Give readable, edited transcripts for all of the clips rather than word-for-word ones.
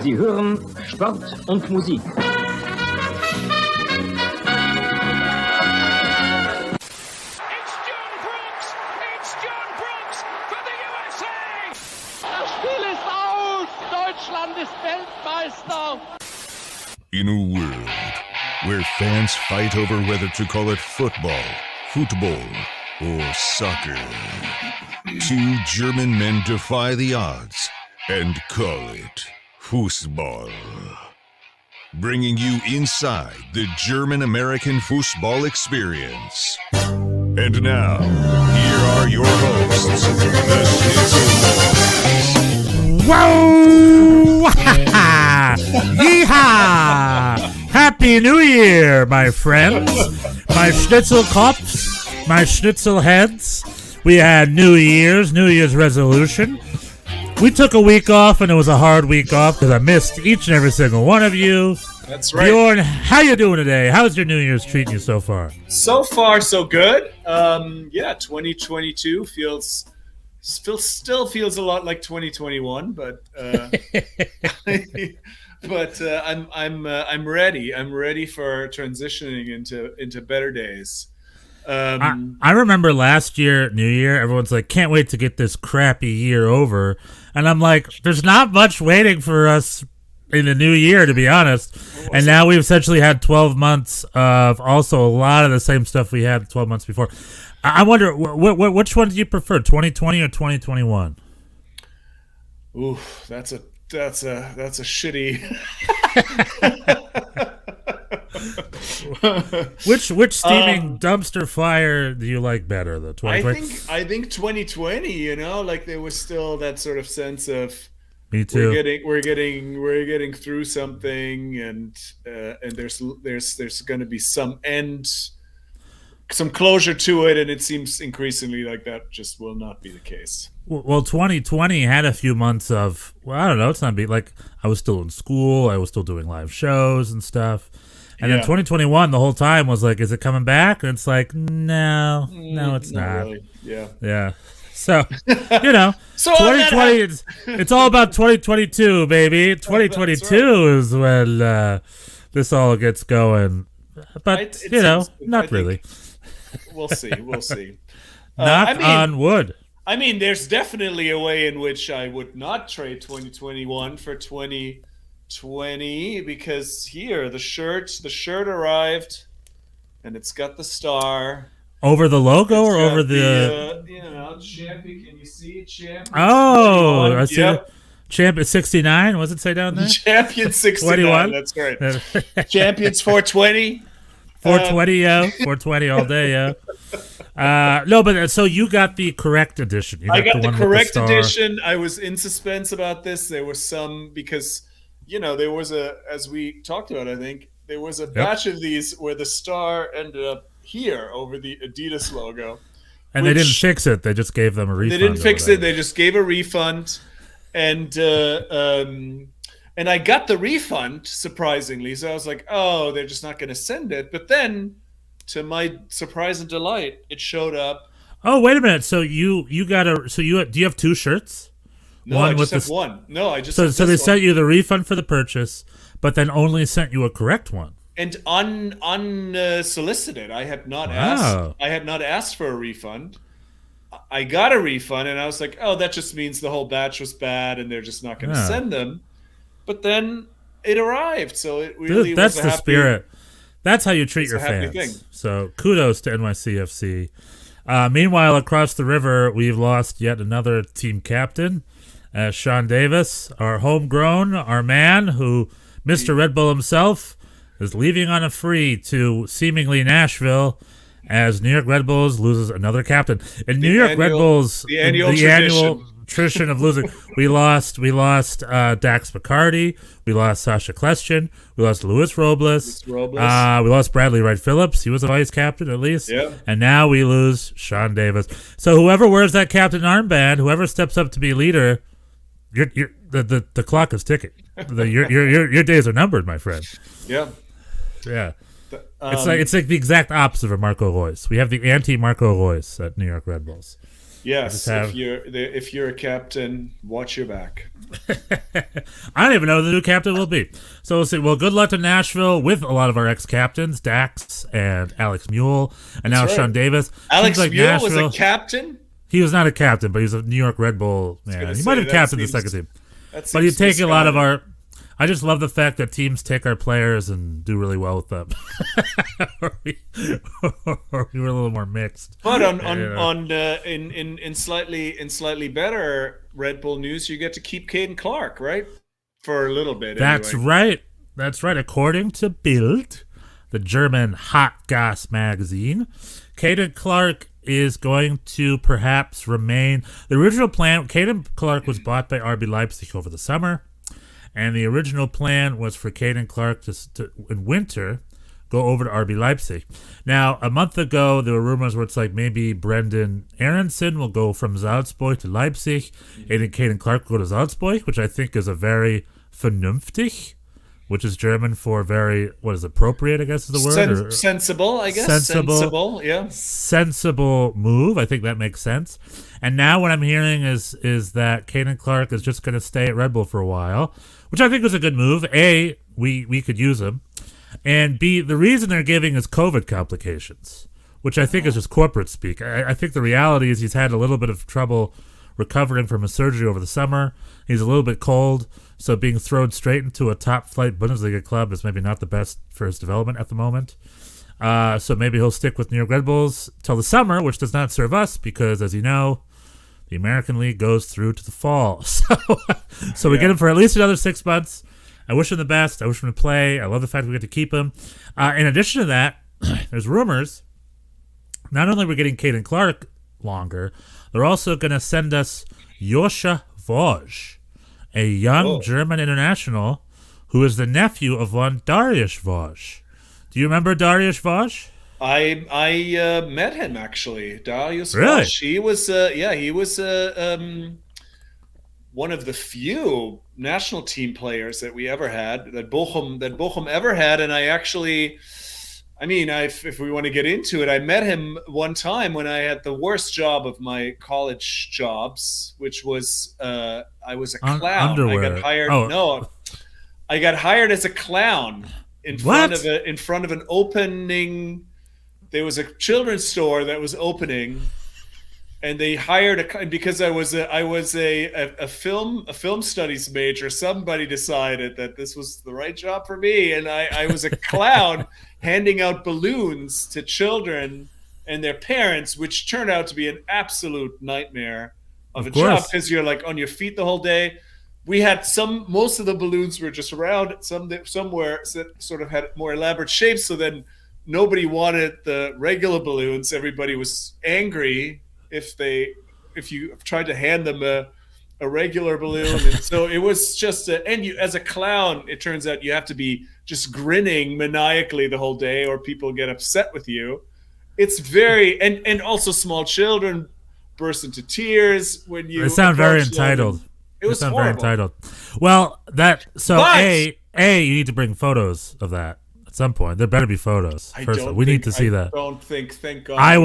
Sie hören Sport und Musik. Das Spiel ist aus! Deutschland ist Weltmeister! In a world where fans fight over whether to call it football, or soccer, two German men defy the odds and call it Fußball. Bringing you inside the German-American football experience. And now, here are your hosts, the Schnitzel Boys. Whoa! Yeehaw! Happy New Year, my friends, my Schnitzel Cops, my Schnitzel heads. We had New Year's resolution. We took a week off, and it was a hard week off because I missed each and every single one of you. That's right. Bjorn, how you doing today? How's your New Year's treating you so far? So far, so good. 2022 still feels a lot like 2021, but I'm ready. I'm ready for transitioning into better days. I remember last year, New Year, everyone's like, can't wait to get this crappy year over. And I'm like, there's not much waiting for us in the new year, to be honest. And now we've essentially had 12 months of also a lot of the same stuff we had 12 months before. I wonder, which one do you prefer, 2020 or 2021? Ooh, that's a shitty. Which steaming dumpster fire do you like better, the 2020? I think 2020. You know, like there was still that sort of sense of me too. We're getting through something, and there's going to be some closure to it, and it seems increasingly like that just will not be the case. Well, 2020 had a few months of, well, I don't know, it's not like I was still in school, I was still doing live shows and stuff. And then 2021, the whole time was like, is it coming back? And it's like, no, it's not. Really. Yeah. So, you know, so 2020, it's all about 2022, baby. 2022 is when this all gets going. But, not really. We'll see. Knock on wood. I mean, there's definitely a way in which I would not trade 2021 for 2020 because here the shirt arrived, and it's got the star over the logo or over the champion. Can you see it, champion? Oh, I see. Yep. Champion 69. What's it say down there? Champion 69. That's right. Champions 420. 420 all day, yeah. No, but so you got the correct edition. I got the correct edition. I was in suspense about this. There was some because, there was as we talked about, I think, there was a batch of these where the star ended up here over the Adidas logo. And they didn't fix it. They just gave them a refund. They didn't fix it. They just gave a refund. And I got the refund, surprisingly. So I was like, oh, they're just not going to send it. But then, to my surprise and delight, it showed up. Oh, wait a minute. So do you have two shirts? No, I just have one. No, I just So they sent you the refund for the purchase, but then only sent you a correct one. And unsolicited. I had not asked for a refund. I got a refund, and I was like, oh, that just means the whole batch was bad, and they're just not going to send them. But then it arrived, so it really that's the spirit. That's how you treat your fans. Thing. So kudos to NYCFC. Meanwhile, across the river, we've lost yet another team captain, Sean Davis, our homegrown, our man, who Mr. Red Bull himself is leaving on a free to seemingly Nashville as New York Red Bulls loses another captain. And New York Red Bulls, the annual tradition of losing. We lost Dax McCarty. We lost Sasha Kleshin. We lost Luis Robles. We lost Bradley Wright Phillips. He was a vice captain at least. Yeah. And now we lose Sean Davis. So whoever wears that captain armband, whoever steps up to be leader, the clock is ticking. Your days are numbered, my friend. Yeah. Yeah. It's like the exact opposite of Marco Reus. We have the anti-Marco Reus at New York Red Bulls. Yes, if you're a captain, watch your back. I don't even know who the new captain will be. So we'll see. Well, good luck to Nashville with a lot of our ex-captains, Dax and Alex Mule, and now Sean Davis. Alex Mule was a captain? He was not a captain, but he was a New York Red Bull man. He might have captained the second team. But you take a lot of our... I just love the fact that teams take our players and do really well with them. or we were a little more mixed. But in slightly better Red Bull news, you get to keep Caden Clark, right? For a little bit. That's right. That's right. According to Bild, the German hot goss magazine, Caden Clark is going to perhaps remain. The original plan, Caden Clark was bought by RB Leipzig over the summer. And the original plan was for Caden Clark to in winter, go over to RB Leipzig. Now, a month ago, there were rumors where it's like maybe Brendan Aronson will go from Salzburg to Leipzig, and then Caden Clark will go to Salzburg, which I think is a very vernünftig, which is German for very, what is appropriate, I guess is the word? Sensible, I guess. Sensible, yeah. Sensible move. I think that makes sense. And now what I'm hearing is that Caden Clark is just going to stay at Red Bull for a while, which I think was a good move. A, we could use him. And B, the reason they're giving is COVID complications, which I think is just corporate speak. I think the reality is he's had a little bit of trouble recovering from a surgery over the summer. He's a little bit cold, so being thrown straight into a top-flight Bundesliga club is maybe not the best for his development at the moment. So maybe he'll stick with New York Red Bulls till the summer, which does not serve us because, as you know, the American League goes through to the fall. So we get him for at least another 6 months. I wish him the best. I wish him to play. I love the fact we get to keep him. In addition to that, there's rumors. Not only are we getting Caden Clark longer, they're also going to send us Joscha Vosch, a young German international who is the nephew of one Dariusz Vosch. Do you remember Dariusz Vosch? I met him actually. Dariusz really? Vosch. He was one of the few national team players that we ever had, that Bochum ever had, and if we want to get into it, I met him one time when I had the worst job of my college jobs, which was I was a clown. Underwear. I got hired. No, I got hired as a clown in front of an opening. There was a children's store that was opening, and they hired because I was a film studies major. Somebody decided that this was the right job for me, and I was a clown handing out balloons to children and their parents, which turned out to be an absolute nightmare of a job because you're like on your feet the whole day. We had most of the balloons were just round. Somewhere sort of had more elaborate shapes. So then nobody wanted the regular balloons. Everybody was angry if you tried to hand them a regular balloon. And so it was just as a clown, it turns out you have to be just grinning maniacally the whole day, or people get upset with you. It's very and also small children burst into tears when you. They sound very entitled. It was horrible. Very entitled. Well, you need to bring photos of that at some point. There better be photos. We need to see that. Thank God. I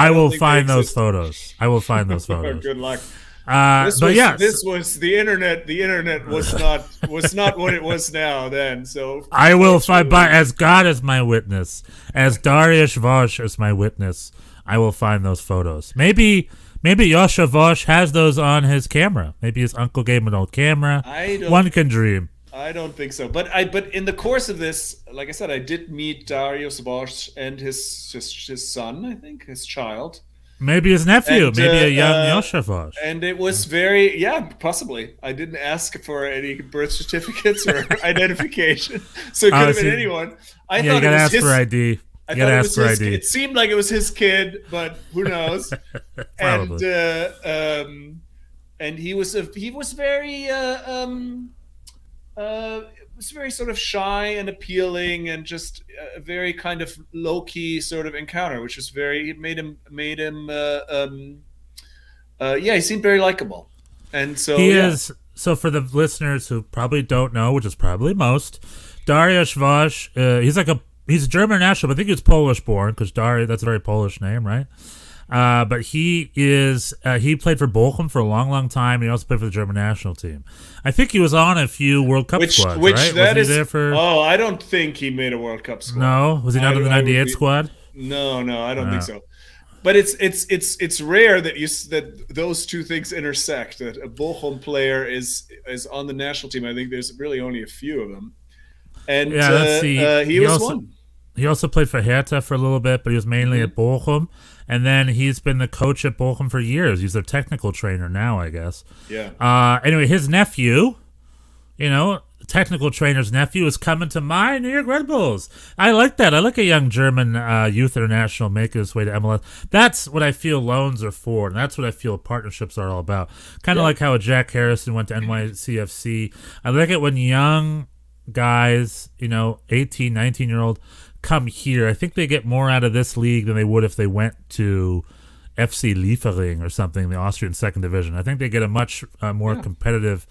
will find those photos. I will find those photos. Good luck. This was the internet. The internet was not what it was now then. So I will find, by as God is my witness, as Dariusz Vosch is my witness, I will find those photos. Maybe Joscha Vosch has those on his camera. Maybe his uncle gave him an old camera. One can dream. I don't think so. But in the course of this, like I said, I did meet Dariusz Vosch and his son, I think, his child. Maybe his nephew, maybe a young Joscha Vosch. And it was possibly. I didn't ask for any birth certificates or identification, so it could have been anyone. I thought you gotta ask for ID. It seemed like it was his kid, but who knows? And he was very sort of shy and appealing, and just a very kind of low key sort of encounter, which was it made him he seemed very likable, and so he is. So for the listeners who probably don't know, which is probably most, Dariusz Vosch, he's a German national, but I think he was Polish born because that's a very Polish name, right? But he played for Bochum for a long, long time. He also played for the German national team. I think he was on a few World Cup squads, right? That was is, he there for? Oh, I don't think he made a World Cup squad. No, was he not in the '98 squad? No, I don't think so. But it's rare that those two things intersect. That a Bochum player is on the national team. I think there's really only a few of them. And he was one. He also played for Hertha for a little bit, but he was mainly at Bochum. And then he's been the coach at Bochum for years. He's their technical trainer now, I guess. Yeah. Anyway, his nephew, technical trainer's nephew, is coming to my New York Red Bulls. I like that. I like a young German youth international making his way to MLS. That's what I feel loans are for, and that's what I feel partnerships are all about. Kind of like how Jack Harrison went to NYCFC. I like it when young guys, 18, 19-year-old, come here. I think they get more out of this league than they would if they went to FC Liefering or something, the Austrian second division. I think they get a much more competitive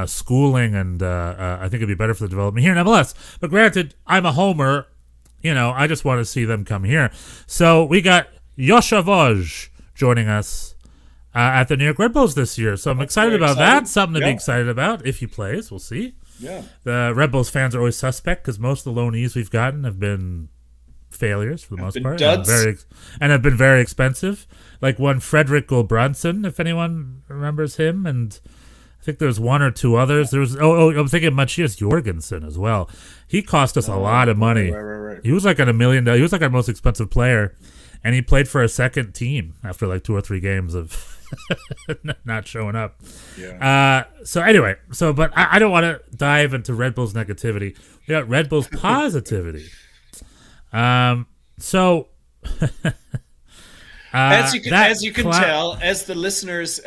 schooling, and I think it'd be better for the development here in MLS. But granted, I'm a homer. I just want to see them come here. So we got Joshua Woj joining us at the New York Red Bulls this year. So I'm excited about that. Something to be excited about if he plays. We'll see. Yeah. The Red Bulls fans are always suspect because most of the loanees we've gotten have been failures for the most part. Duds. And have been very expensive. Like one Frederick Gulbrandsen, if anyone remembers him, and I think there's one or two others. There was I'm thinking Matthias Jorgensen as well. He cost us a lot of money. Right. He was like $1 million. He was like our most expensive player, and he played for a second team after like 2 or 3 games of not showing up. Yeah. But I don't want to dive into Red Bulls negativity. We got Red Bulls positivity. As you can tell, as the listeners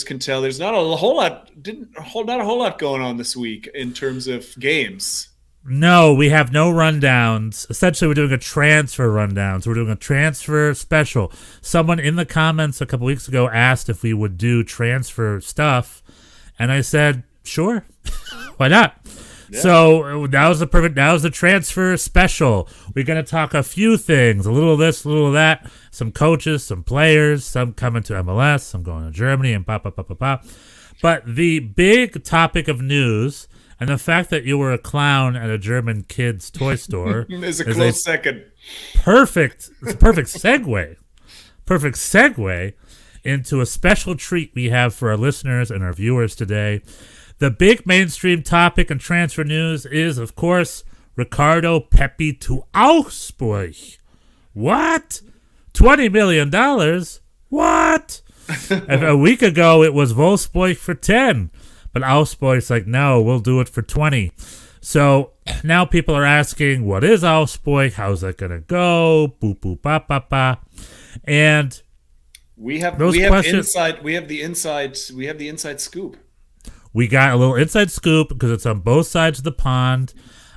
can tell, there's not a whole lot going on this week in terms of games. No, we have no rundowns. Essentially, we're doing a transfer rundown. So we're doing a transfer special. Someone in the comments a couple weeks ago asked if we would do transfer stuff, and I said, sure, why not? Yeah. So that was the transfer special. We're going to talk a few things, a little of this, a little of that, some coaches, some players, some coming to MLS, some going to Germany, and pop. But the big topic of news, and the fact that you were a clown at a German kid's toy store is a close second. Perfect segue. Perfect segue into a special treat we have for our listeners and our viewers today. The big mainstream topic and transfer news is, of course, Ricardo Pepi to Augsburg. What? $20 million? What? A week ago, it was Wolfsburg for 10. But Augsburg's like, no, we'll do it for 20. So now people are asking, what is Augsburg? How's that going to go? Boop, boop, ba, ba, ba. And we have the inside scoop. We got a little inside scoop because it's on both sides of the pond.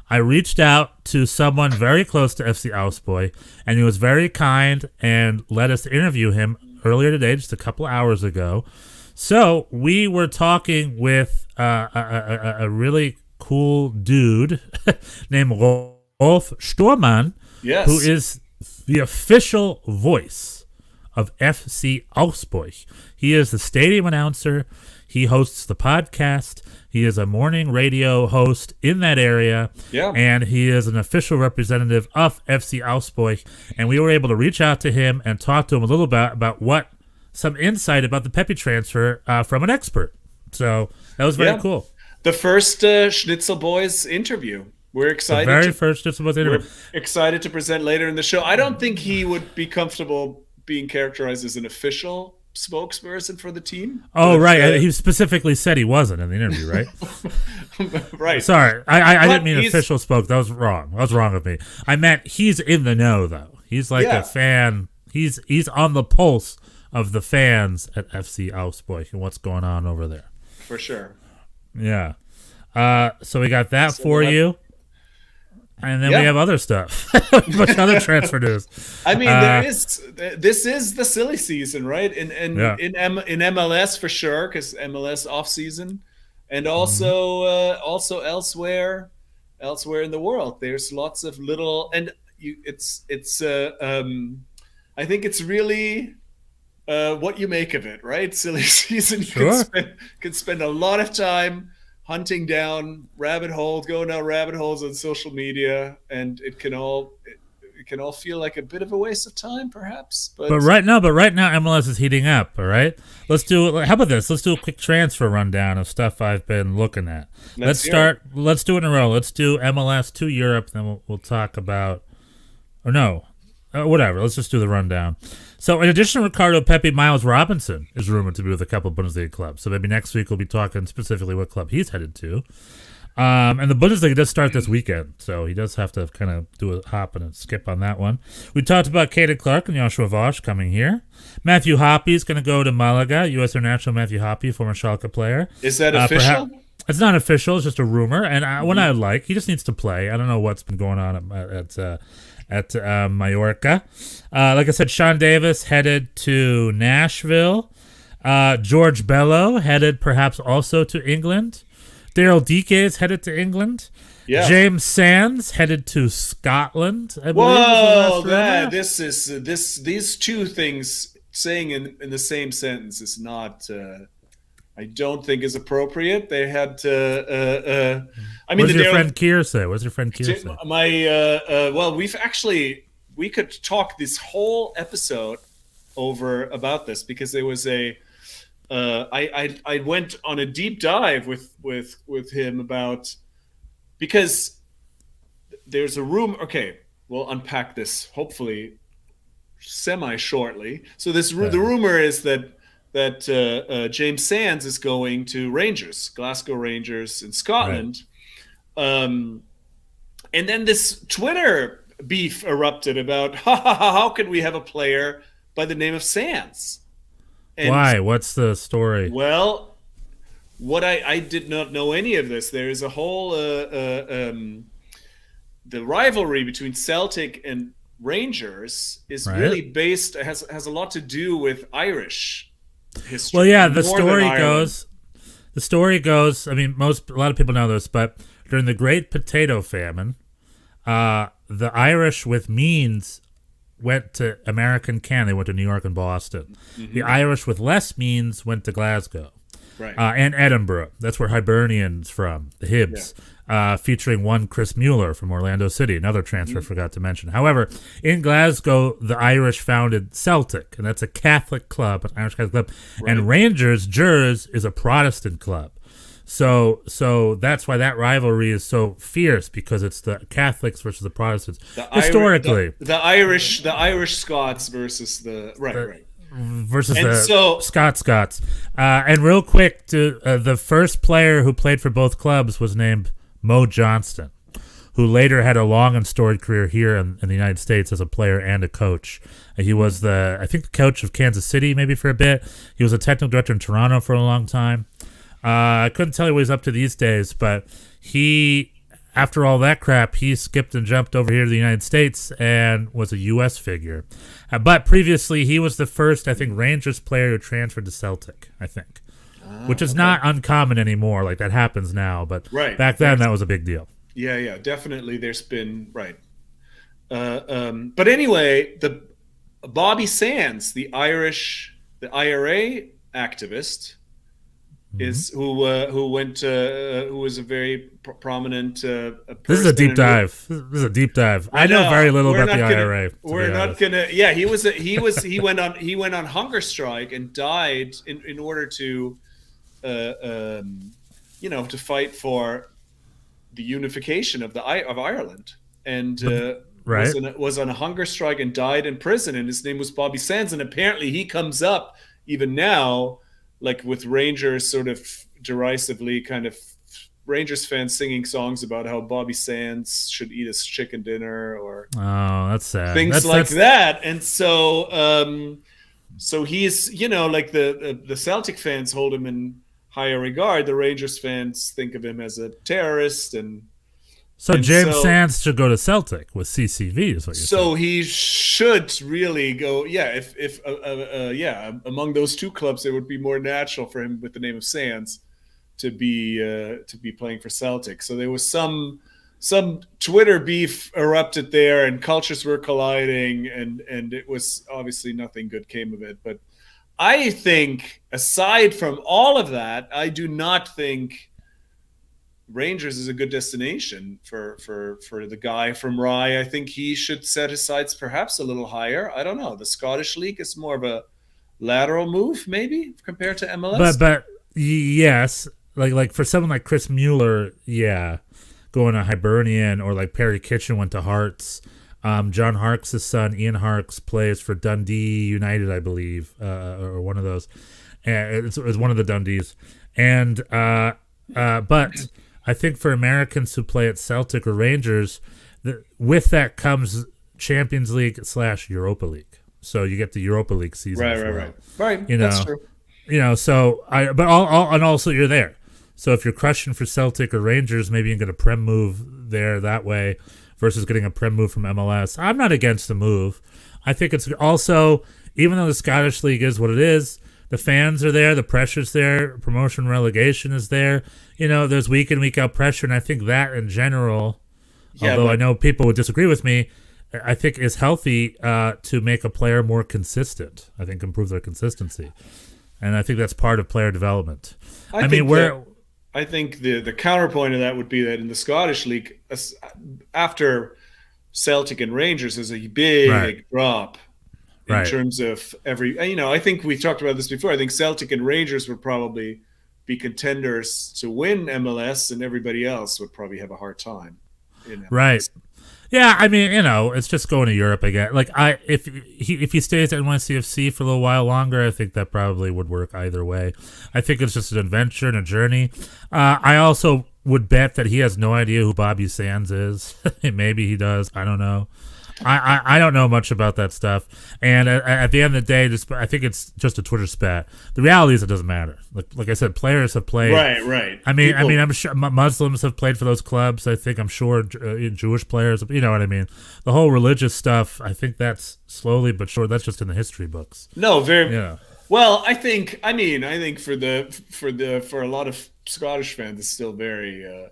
I reached out to someone very close to FC Augsburg, and he was very kind and let us interview him earlier today, just a couple hours ago. So we were talking with a really cool dude named Rolf Stormann, yes, who is the official voice of FC Augsburg. He is the stadium announcer. He hosts the podcast. He is a morning radio host in that area. Yeah. And he is an official representative of FC Augsburg. And we were able to reach out to him and talk to him a little bit about some insight about the Pepi transfer from an expert. So that was very cool. The first Schnitzel Boys interview. We're excited. The very first Schnitzel Boys interview. We're excited to present later in the show. I don't think he would be comfortable being characterized as an official spokesperson for the team. Oh, right. He specifically said he wasn't in the interview, right? Right. Sorry. I didn't mean official spoke. That was wrong. That was wrong of me. I meant he's in the know, though. He's like a fan. He's on the pulse of the fans at FC Augsburg and what's going on over there. For sure. Yeah. So we got that for you. And then we have other stuff. A bunch of other transfer news. I mean, this is the silly season, right? In MLS for sure, because MLS off season, and also elsewhere in the world. There's lots of little, and I think it's really what you make of it, right? Silly season Sure. can spend a lot of time hunting down rabbit holes, going down rabbit holes on social media, and it can all feel like a bit of a waste of time, perhaps. But right now MLS is heating up. All right, let's do. How about this? Let's do a quick transfer rundown of stuff I've been looking at. Let's start. Let's do it in a row. Let's do MLS to Europe, then we'll talk about. Or no, whatever. Let's just do the rundown. So, in addition to Ricardo, Pepi, Miles Robinson is rumored to be with a couple of Bundesliga clubs. So maybe next week we'll be talking specifically what club he's headed to. And the Bundesliga does start this weekend, so he does have to kind of do a hop and a skip on that one. We talked about Caden Clark and Joshua Vosch coming here. Matthew Hoppe is going to go to Malaga. U.S. international Matthew Hoppe, former Schalke player. Is that official? It's not official. It's just a rumor. And what I like, he just needs to play. I don't know what's been going on at Mallorca. Like I said, Sean Davis headed to Nashville. George Bello headed perhaps also to England. Daryl Dike is headed to England. Yeah. James Sands headed to Scotland. I believe. Whoa! These two things saying in the same sentence is not. I don't think is appropriate. They had to. I mean, what does your friend Keir say? What's your friend Keir say? Well, we could talk this whole episode over about this because there was a. I went on a deep dive with him about because there's a rumor. Okay, we'll unpack this hopefully semi shortly. So the rumor is that James Sands is going to Glasgow Rangers in Scotland, and then this Twitter beef erupted about how could we have a player by the name of Sands. And why? What's the story? Well, what I did not know any of this. There is a whole the rivalry between Celtic and Rangers is really based has a lot to do with Irish history. Well, yeah, the story goes. I mean, a lot of people know this, but during the Great Potato Famine, the Irish with means went to American Can. They went to New York and Boston. Mm-hmm. The Irish with less means went to Glasgow, and Edinburgh. That's where Hibernian's from, the Hibs, featuring one Chris Mueller from Orlando City, another transfer I forgot to mention. However, in Glasgow, the Irish founded Celtic, and that's a Catholic club, an Irish Catholic club, and Rangers, Jers, is a Protestant club. So that's why that rivalry is so fierce, because it's the Catholics versus the Protestants. Historically, the Irish Scots versus the versus and the Scots. And real quick, the first player who played for both clubs was named Mo Johnston, who later had a long and storied career here in the United States as a player and a coach. He was the coach of Kansas City maybe for a bit. He was a technical director in Toronto for a long time. I couldn't tell you what he's up to these days, but he, after all that crap, he skipped and jumped over here to the United States and was a U.S. figure. But previously, he was the first, I think, Rangers player who transferred to Celtic, I think, which is not uncommon anymore. Like, that happens now, but back then, that was a big deal. Yeah, definitely. There's been, but anyway, the Bobby Sands, the IRA activist, is who was a very prominent person. This is a deep dive. I know very little about the IRA. We're not gonna. Yeah, he went on hunger strike and died in order to, to fight for the unification of Ireland, and was on a hunger strike and died in prison. And his name was Bobby Sands, and apparently he comes up even now, like with Rangers sort of derisively, kind of Rangers fans singing songs about how Bobby Sands should eat his chicken dinner, or that's sad. Things like that. And so he's, like the Celtic fans hold him in higher regard. The Rangers fans think of him as a terrorist, and James Sands should go to Celtic with CCV, is what you're saying. So he should really go. Yeah, if among those two clubs, it would be more natural for him with the name of Sands to be playing for Celtic. So there was some some Twitter beef erupted there, and cultures were colliding, and it was obviously nothing good came of it. But I think, aside from all of that, I do not think Rangers is a good destination for the guy from Rye. I think he should set his sights perhaps a little higher. I don't know. The Scottish League is more of a lateral move, maybe, compared to MLS. But yes, like for someone like Chris Mueller, yeah, going to Hibernian, or like Perry Kitchen went to Hearts. John Harkes' son, Ian Harkes, plays for Dundee United, I believe, or one of those. It was one of the Dundees. And but I think for Americans who play at Celtic or Rangers, with that comes Champions League / Europa League. So you get the Europa League season. Right. That's true. So and also you're there. So if you're crushing for Celtic or Rangers, maybe you can get a Prem move there that way versus getting a Prem move from MLS. I'm not against the move. I think it's also, even though the Scottish League is what it is, the fans are there, the pressure's there, promotion relegation is there. There's week in, week out pressure, and I think that in general, although I know people would disagree with me, I think is healthy to make a player more consistent. I think improve their consistency. And I think that's part of player development. I think the counterpoint of that would be that in the Scottish League, after Celtic and Rangers, is a big drop in terms of I think we've talked about this before. I think Celtic and Rangers would probably be contenders to win MLS, and everybody else would probably have a hard time. Right. Yeah, it's just going to Europe again. Like, if he stays at NYCFC for a little while longer, I think that probably would work either way. I think it's just an adventure and a journey. I also would bet that he has no idea who Bobby Sands is. Maybe he does. I don't know. I don't know much about that stuff. And at the end of the day, I think it's just a Twitter spat. The reality is it doesn't matter. Like I said, players have played. Right. I'm sure Muslims have played for those clubs. I'm sure Jewish players. You know what I mean? The whole religious stuff. I think that's slowly but sure. That's just in the history books. No, very. Yeah. Well, I think for a lot of Scottish fans, it's still very.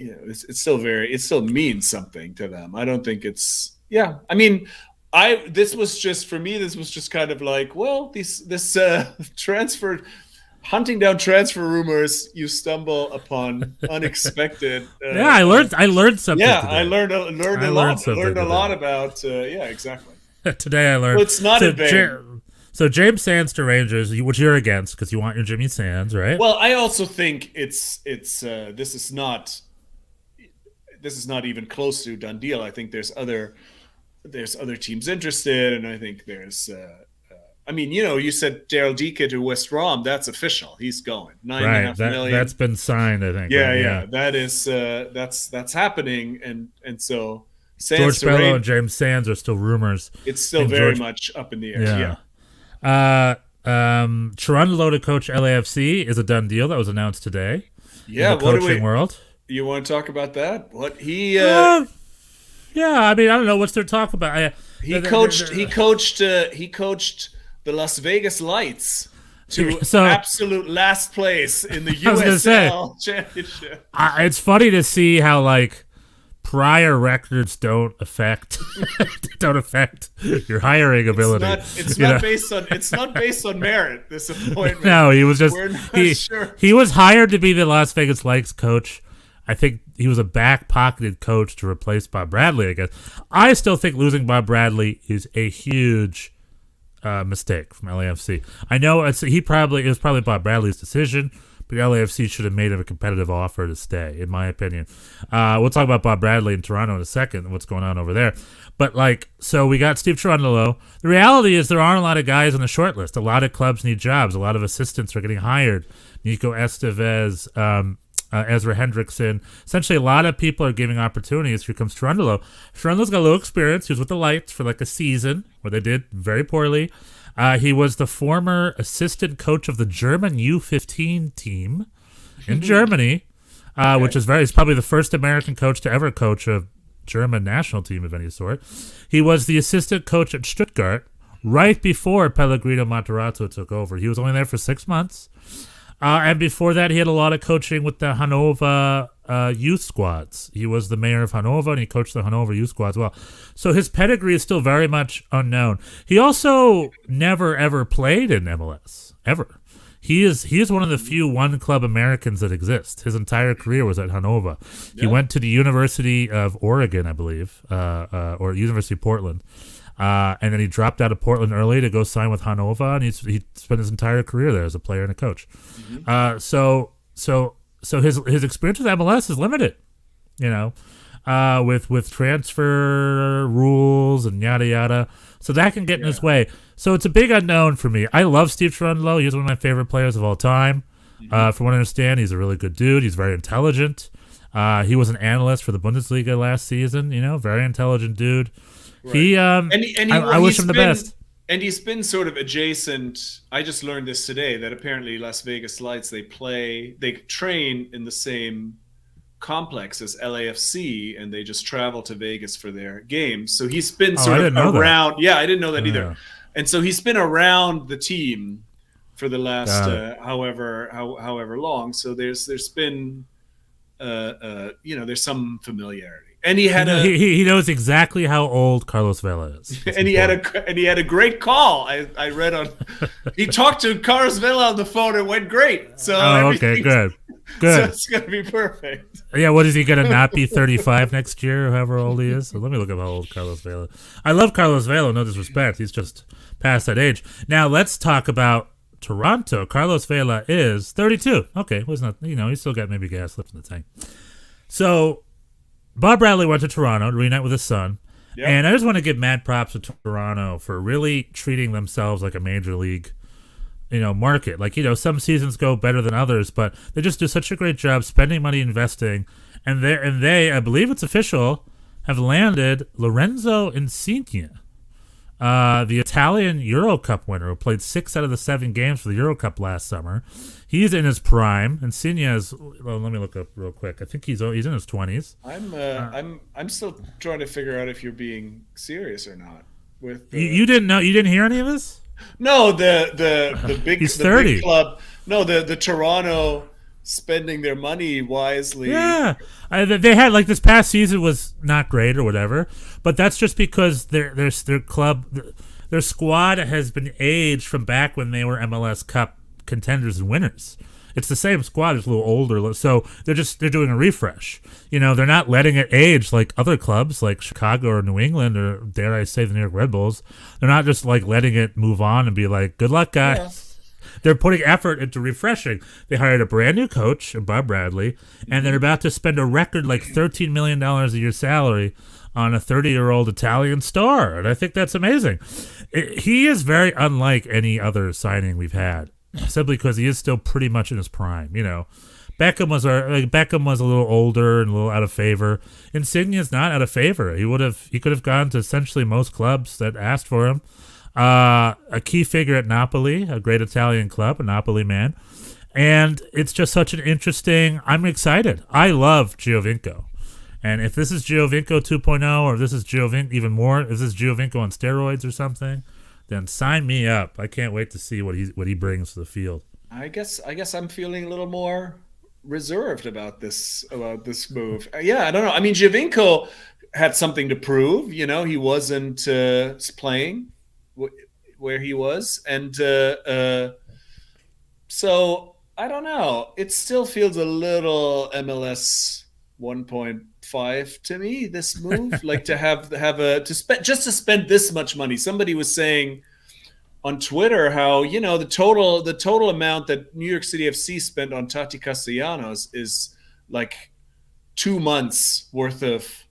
It still means something to them. I don't think it's. Yeah, this was just kind of like, well, this transfer, hunting down transfer rumors, you stumble upon unexpected. I learned something. Yeah, today. I learned a lot about. Exactly. Today I learned. Well, it's not in vain. So James Sands to Rangers, which you're against because you want your Jimmy Sands, right? Well, I also think this is not even close to a done deal. I think there's other teams interested, and I think there's. You said Daryl Dika to West Brom. That's official. He's going $9.5 million. That's been signed, I think. Yeah. That is that's happening, and so Sands George Bello and James Sands are still rumors. It's still very much up in the air. Yeah. Cherundolo to coach LAFC is a done deal that was announced today. Yeah. In the coaching world. You want to talk about that? What he? I don't know what's there to talk about. He coached the Las Vegas Lights to absolute last place in the USL Championship. It's funny to see how prior records don't affect your hiring ability. It's not based on merit. This appointment. No, he was just. We're not sure. He was hired to be the Las Vegas Lights coach. I think he was a back-pocketed coach to replace Bob Bradley, I guess. I still think losing Bob Bradley is a huge mistake from LAFC. I know it was probably Bob Bradley's decision, but LAFC should have made him a competitive offer to stay, in my opinion. We'll talk about Bob Bradley in Toronto in a second and what's going on over there. But, so we got Steve Cherundolo. The reality is there aren't a lot of guys on the short list. A lot of clubs need jobs. A lot of assistants are getting hired. Nico Estevez, Ezra Hendrickson. Essentially, a lot of people are giving opportunities. Here comes Cherundolo. Cherundolo's got a little experience. He was with the Lights for a season where they did very poorly. He was the former assistant coach of the German U15 team in Germany, which is he's probably the first American coach to ever coach a German national team of any sort. He was the assistant coach at Stuttgart right before Pellegrino Matarazzo took over. He was only there for 6 months. And before that, he had a lot of coaching with the Hannover youth squads. He was the mayor of Hanover, and he coached the Hanover youth squad as well. So his pedigree is still very much unknown. He also never ever played in MLS ever. He is one of the few one-club Americans that exist. His entire career was at Hanover. Yeah. He went to the University of Oregon, I believe, or University of Portland, and then he dropped out of Portland early to go sign with Hanover, and he spent his entire career there as a player and a coach. Mm-hmm. So his experience with MLS is limited, with transfer rules and yada yada. So that can get in his way. So it's a big unknown for me. I love Steve Cherundolo. He's one of my favorite players of all time. Mm-hmm. From what I understand, he's a really good dude. He's very intelligent. He was an analyst for the Bundesliga last season. Very intelligent dude. Right. I wish him the best. And he's been sort of adjacent. I just learned this today that apparently Las Vegas Lights, they train in the same complex as LAFC, and they just travel to Vegas for their games. So he's been sort of around. Yeah, I didn't know that either. And so he's been around the team for the last however long. So there's been there's some familiarity. And he knows exactly how old Carlos Vela is. And he had a great call. I read on. He talked to Carlos Vela on the phone. It went great. So okay, good. So it's gonna be perfect. Yeah, what is he gonna not be 35 next year, or however old he is? So let me look up how old Carlos Vela. I love Carlos Vela. No disrespect, he's just past that age. Now let's talk about Toronto. Carlos Vela is 32. Okay, was not he's still got maybe gas left in the tank. So Bob Bradley went to Toronto to reunite with his son. Yep. And I just want to give mad props to Toronto for really treating themselves like a major league, market. Like, some seasons go better than others, but they just do such a great job spending money, investing. And they, I believe it's official, have landed Lorenzo Insigne, the Italian Euro Cup winner who played 6 out of the 7 games for the Euro Cup last summer. He's in his prime. Insigne is. Well, let me look up real quick. I think he's in his 20s. I'm still trying to figure out if you're being serious or not. With you didn't know? You didn't hear any of this? No, the big he's 30. Big club. No, the Toronto spending their money wisely. Yeah, they had this past season was not great or whatever, but that's just because their club, their squad has been aged from back when they were MLS Cup contenders and winners. It's the same squad, it's a little older, so they're doing a refresh. They're not letting it age like other clubs like Chicago or New England, or dare I say the New York Red Bulls. They're not just letting it move on and be like, good luck, guys. Yeah. They're putting effort into refreshing. They hired a brand new coach, Bob Bradley, and they're about to spend a record $13 million a year salary on a 30-year-old Italian star, and I think that's amazing. He is very unlike any other signing we've had, simply because he is still pretty much in his prime. Beckham was a little older and a little out of favor. Insigne is not out of favor. He could have gone to essentially most clubs that asked for him. A key figure at Napoli, a great Italian club, a Napoli man. And it's just such an interesting. I'm excited. I love Giovinco. And if this is Giovinco 2.0, or if this is Giovinco even more, if this is Giovinco on steroids or something, then sign me up. I can't wait to see what he brings to the field. I guess I'm feeling a little more reserved about this move. Yeah, I don't know. I mean, Giovinco had something to prove. He wasn't playing where he was, and so I don't know. It still feels a little MLS 1.5 to me, this move. To spend this much money. Somebody was saying on Twitter how the total amount that New York City FC spent on Tati Castellanos is 2 months worth of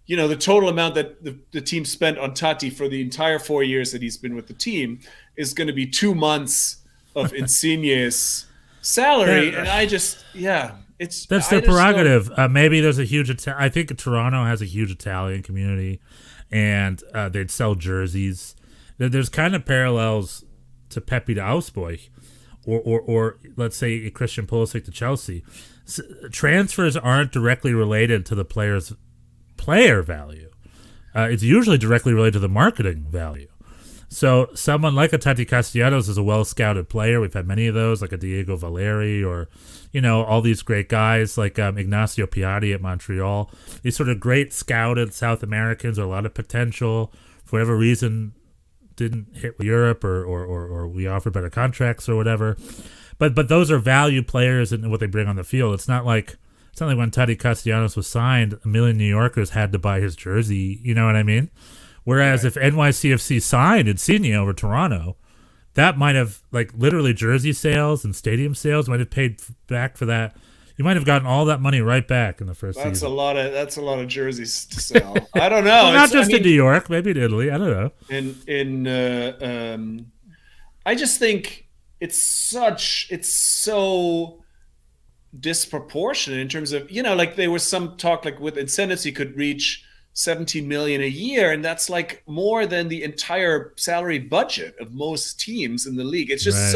the total amount that the team spent on Tati for the entire 4 years that he's been with the team is going to be 2 months of Insigne's salary. And I just that's their prerogative. Maybe there's a huge. I think Toronto has a huge Italian community, and they'd sell jerseys. There's kind of parallels to Pepi to Augsburg, or let's say Christian Pulisic to Chelsea. Transfers aren't directly related to the player's player value. It's usually directly related to the marketing value. So someone like a Tati Castellanos is a well-scouted player. We've had many of those, like a Diego Valeri or, all these great guys like Ignacio Piatti at Montreal. These sort of great scouted South Americans with a lot of potential. For whatever reason, didn't hit Europe or we offered better contracts or whatever. But those are value players and what they bring on the field. It's not like when Tati Castellanos was signed, a million New Yorkers had to buy his jersey. You know what I mean? Whereas if NYCFC signed Insigne over Toronto, that might have, literally jersey sales and stadium sales might have paid back for that. You might have gotten all that money right back in the first season. That's a lot of jerseys to sell. I don't know. Well, not just in New York, maybe in Italy. I don't know. I just think it's so disproportionate in terms of, there was some talk with incentives he could reach 17 million a year, and that's more than the entire salary budget of most teams in the league. It's just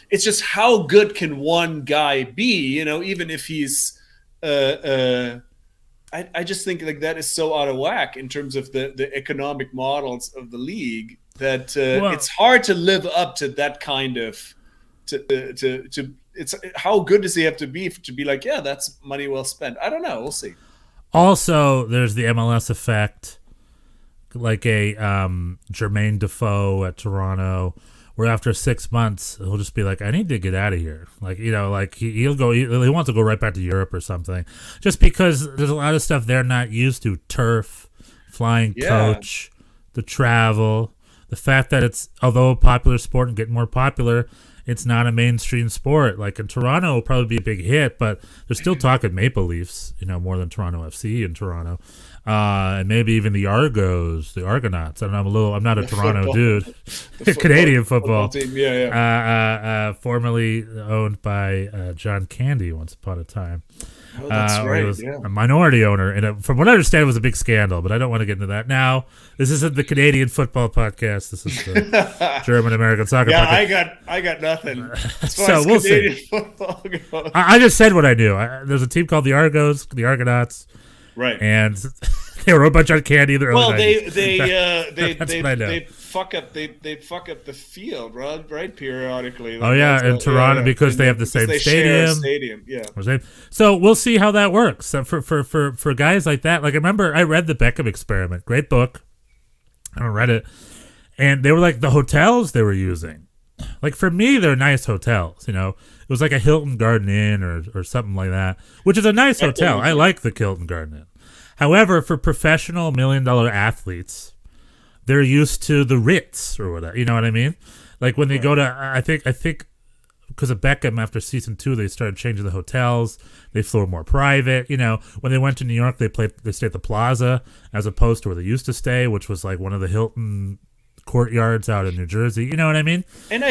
it's just how good can one guy be, even if he's I just think that is so out of whack in terms of the economic models of the league that it's hard to live up to that kind of it's how good does he have to be that's money well spent. I don't know, we'll see. Also, there's the MLS effect, like a Jermaine Defoe at Toronto, where after 6 months he'll just be like, "I need to get out of here." He'll go. He wants to go right back to Europe or something, just because there's a lot of stuff they're not used to: turf, flying coach, the travel, the fact that it's, although a popular sport and getting more popular, it's not a mainstream sport. Like in Toronto, it'll probably be a big hit, but they're still talking Maple Leafs, more than Toronto FC in Toronto, and maybe even the Argos, the Argonauts. I don't know. I'm not a Toronto dude. Canadian football team, formerly owned by John Candy once upon a time. Oh, that's right. He was a minority owner, and from what I understand, it was a big scandal. But I don't want to get into that now. This isn't the Canadian football podcast. This is the German American soccer podcast. I got nothing. So we'll see. Football goes. I just said what I knew. There's a team called the Argos, the Argonauts, right? And they were a bunch of candy. Well, they fuck up. They fuck up the field, right? Periodically. In Toronto because they have the same stadium. Yeah. So we'll see how that works. So for guys like that, I remember I read the Beckham Experiment, great book. I read it, and they were the hotels they were using. For me, they're nice hotels. It was like a Hilton Garden Inn or something like that, which is a nice hotel. I like the Hilton Garden Inn. However, for professional $1 million athletes, they're used to the Ritz or whatever. You know what I mean? When they go to, I think because of Beckham, after season 2, they started changing the hotels. They flew more private. When they went to New York, they stayed at the Plaza as opposed to where they used to stay, which was one of the Hilton courtyards out in New Jersey. You know what I mean? And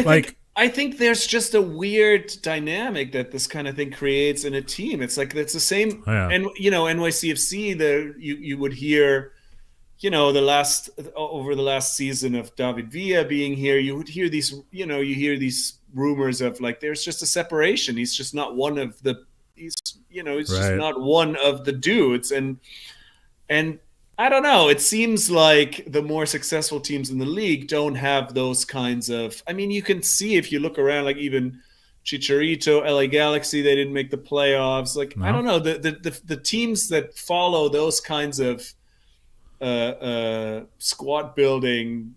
I think there's just a weird dynamic that this kind of thing creates in a team. It's it's the same. And NYCFC, you would hear, over the last season of David Villa being here, you would hear these, these rumors of there's just a separation. He's just not one of the, just not one of the dudes. And I don't know. It seems like the more successful teams in the league don't have those kinds of. I mean, you can see if you look around, even Chicharito, LA Galaxy, they didn't make the playoffs. I don't know. The teams that follow those kinds of squad building,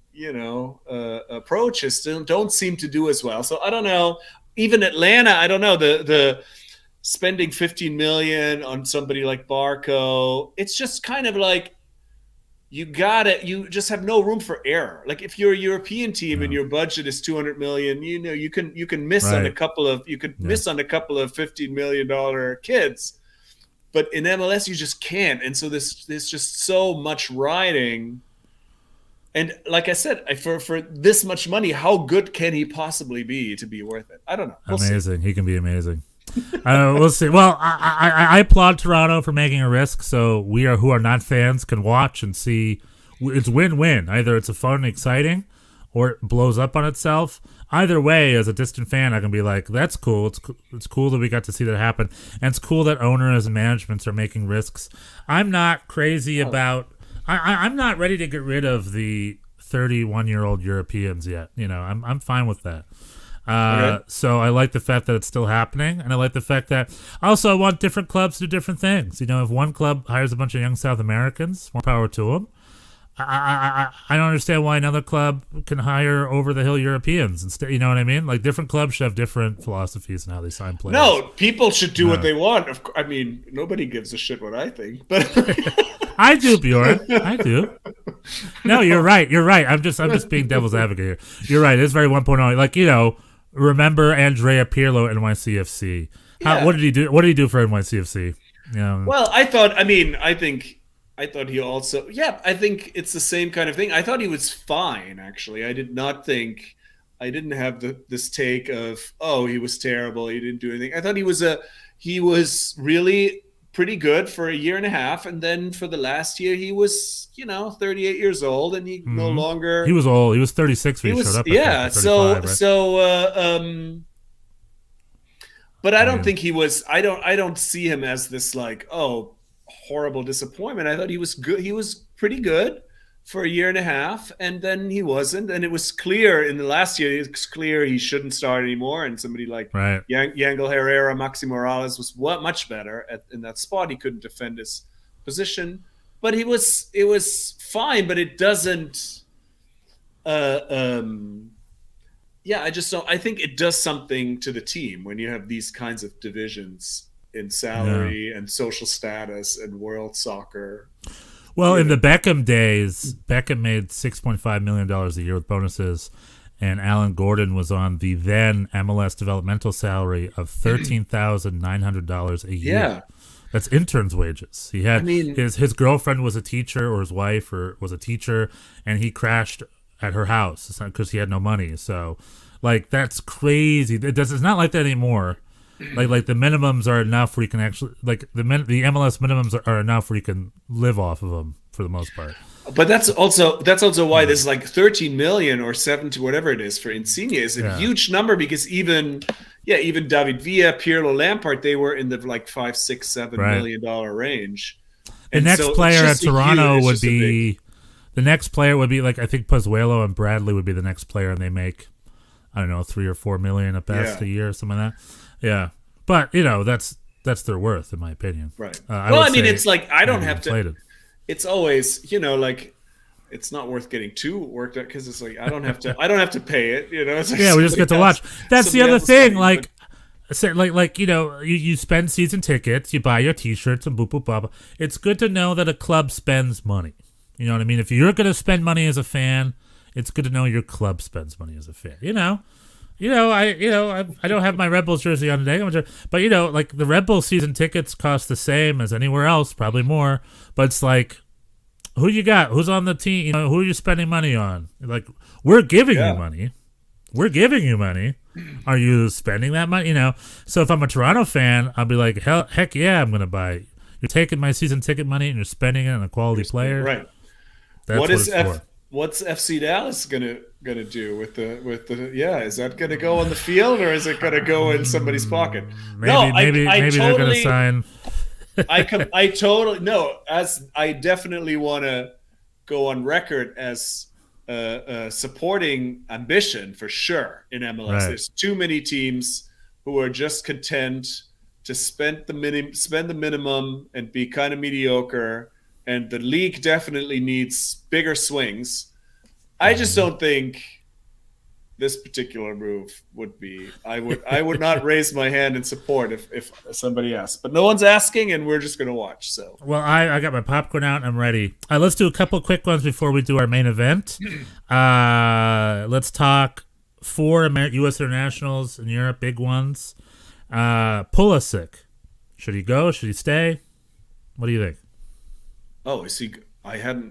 approaches still don't seem to do as well. So I don't know. Even Atlanta, I don't know. The spending 15 million on somebody like Barco, it's just kind of you just have no room for error. If you're a European team and your budget is 200 million, you can miss on a couple of miss on a couple of $15 million kids, but in MLS you just can't. And so there's just so much riding. And like I said, for this much money, how good can he possibly be to be worth it? I don't know. Amazing. He can be amazing. We'll see. Well, I applaud Toronto for making a risk, so we who are not fans can watch and see. It's win-win. Either it's a fun and exciting, or it blows up on itself. Either way, as a distant fan, I can be like, "That's cool. It's cool that we got to see that happen, and it's cool that owners and managements are making risks." I'm not crazy about. I'm not ready to get rid of the 31-year-old Europeans yet. I'm fine with that. Okay. So I like the fact that it's still happening, and I like the fact that also I want different clubs to do different things. If one club hires a bunch of young South Americans, more power to them. I don't understand why another club can hire over-the-hill Europeans instead. You know what I mean? Like, different clubs should have different philosophies in how they sign players. No, people should do what they want. I mean, nobody gives a shit what I think, but I do, Bjorn. I do. No, you're right. I'm just being devil's advocate here. You're right. It's very 1.0. Like, remember Andrea Pirlo at NYCFC? What did he do? What did he do for NYCFC? Well, I thought he also, I think it's the same kind of thing. I thought he was fine, actually. I didn't have this take of, oh, he was terrible, he didn't do anything. I thought he was really pretty good for a year and a half, and then for the last year he was 38 years old, and he no longer, he was old. He was 36 when he showed up. But I don't think he was, I don't see him as this like, oh, horrible disappointment. I thought he was good. He was pretty good for a year and a half, and then he wasn't. And it was clear in the last year, it was clear he shouldn't start anymore. And somebody like Yangel Herrera, Maxi Morales was much better in that spot. He couldn't defend his position, but it was fine. But it doesn't. I just don't. I think it does something to the team when you have these kinds of divisions in salary and social status and world soccer. Well, in the Beckham days, Beckham made $6.5 million a year with bonuses, and Alan Gordon was on the then MLS developmental salary of $13,900 a year. Yeah. That's intern's wages. He had his girlfriend was a teacher, or his wife was a teacher, and he crashed at her house because he had no money. So, like, that's crazy. It's not like that anymore. Like the minimums are enough where you can actually, like, the MLS minimums are enough where you can live off of them for the most part. But that's also why this like 13 million or 70, whatever it is, for Insigne is a huge number, because even David Villa, Pirlo, Lampard, they were in the like $5-7 million range. The next player at Toronto would be like, I think Pozuelo and Bradley would be the next player, and they make, I don't know, 3 or 4 million at best a year, something like that. Yeah, but that's their worth, in my opinion. Right. It's like I don't have inflated. to. It's always like it's not worth getting too worked out, because it's like I don't have to pay it. It's like we just get to watch. That's the other thing. You spend season tickets, you buy your T-shirts and boop boop blah. It's good to know that a club spends money. You know what I mean? If you're going to spend money as a fan, it's good to know your club spends money as a fan. I don't have my Red Bulls jersey on today, but like the Red Bull season tickets cost the same as anywhere else, probably more. But it's like, who you got? Who's on the team? Who are you spending money on? Like, we're giving you money. We're giving you money. Are you spending that money? So if I'm a Toronto fan, I'll be like, heck yeah, I'm gonna buy. You're taking my season ticket money and you're spending it on a quality player. Right. That's what's FC Dallas gonna do with the is that gonna go on the field, or is it gonna go in somebody's pocket? Maybe they're gonna sign. I totally no. As I definitely want to go on record as supporting ambition for sure in MLS. Right. There's too many teams who are just content to spend the minimum and be kind of mediocre. And the league definitely needs bigger swings. I just don't think this particular move would be. I would not raise my hand in support if somebody asked. But no one's asking, and we're just going to watch. So well, I got my popcorn out. I'm ready. Let's do a couple quick ones before we do our main event. Let's talk 4 U.S. internationals in Europe, big ones. Pulisic. Should he go? Should he stay? What do you think? Oh, is he?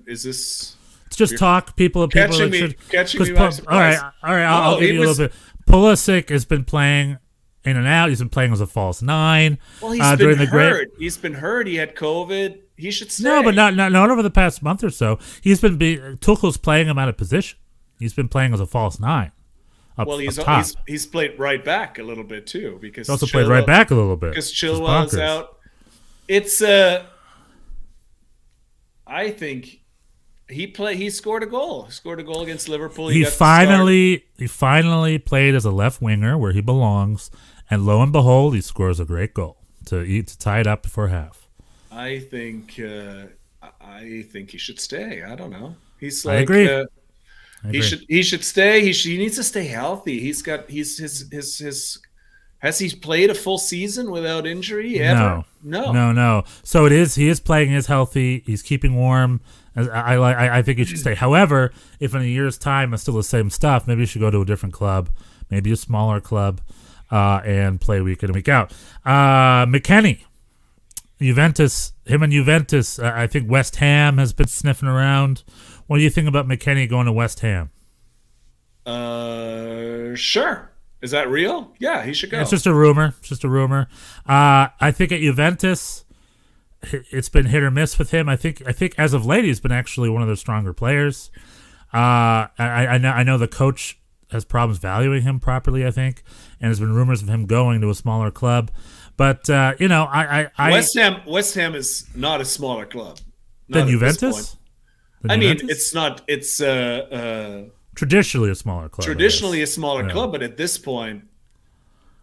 Is this? It's just talk. People catching me by surprise. All right. I'll give you a little bit. Pulisic has been playing in and out. He's been playing as a false 9. Well, he's been hurt. He's been hurt. He had COVID. He should stay. No, but not over the past month or so. He's been Tuchel's playing him out of position. He's been playing as a false 9. He's played right back a little bit too, because he's also played right back a little bit because Chilwell is out. It's I think He scored a goal. He scored a goal against Liverpool. He finally played as a left winger where he belongs, and lo and behold, he scores a great goal to tie it up before half. I think he should stay. I don't know. He's I agree. He should stay. He needs to stay healthy. Has he played a full season without injury ever? No. So it is. He is playing. Is healthy. He's keeping warm. I think he should stay. However, if in a year's time it's still the same stuff, maybe he should go to a different club, maybe a smaller club, and play week in and week out. McKennie, Juventus. Him and Juventus. I think West Ham has been sniffing around. What do you think about McKennie going to West Ham? Sure. Is that real? Yeah, he should go. It's just a rumor. I think at Juventus, it's been hit or miss with him. I think as of late, he's been actually one of their stronger players. I know the coach has problems valuing him properly, I think, and there's been rumors of him going to a smaller club. But West Ham is not a smaller club than Juventus. It's not. It's traditionally a smaller club. Club, but at this point,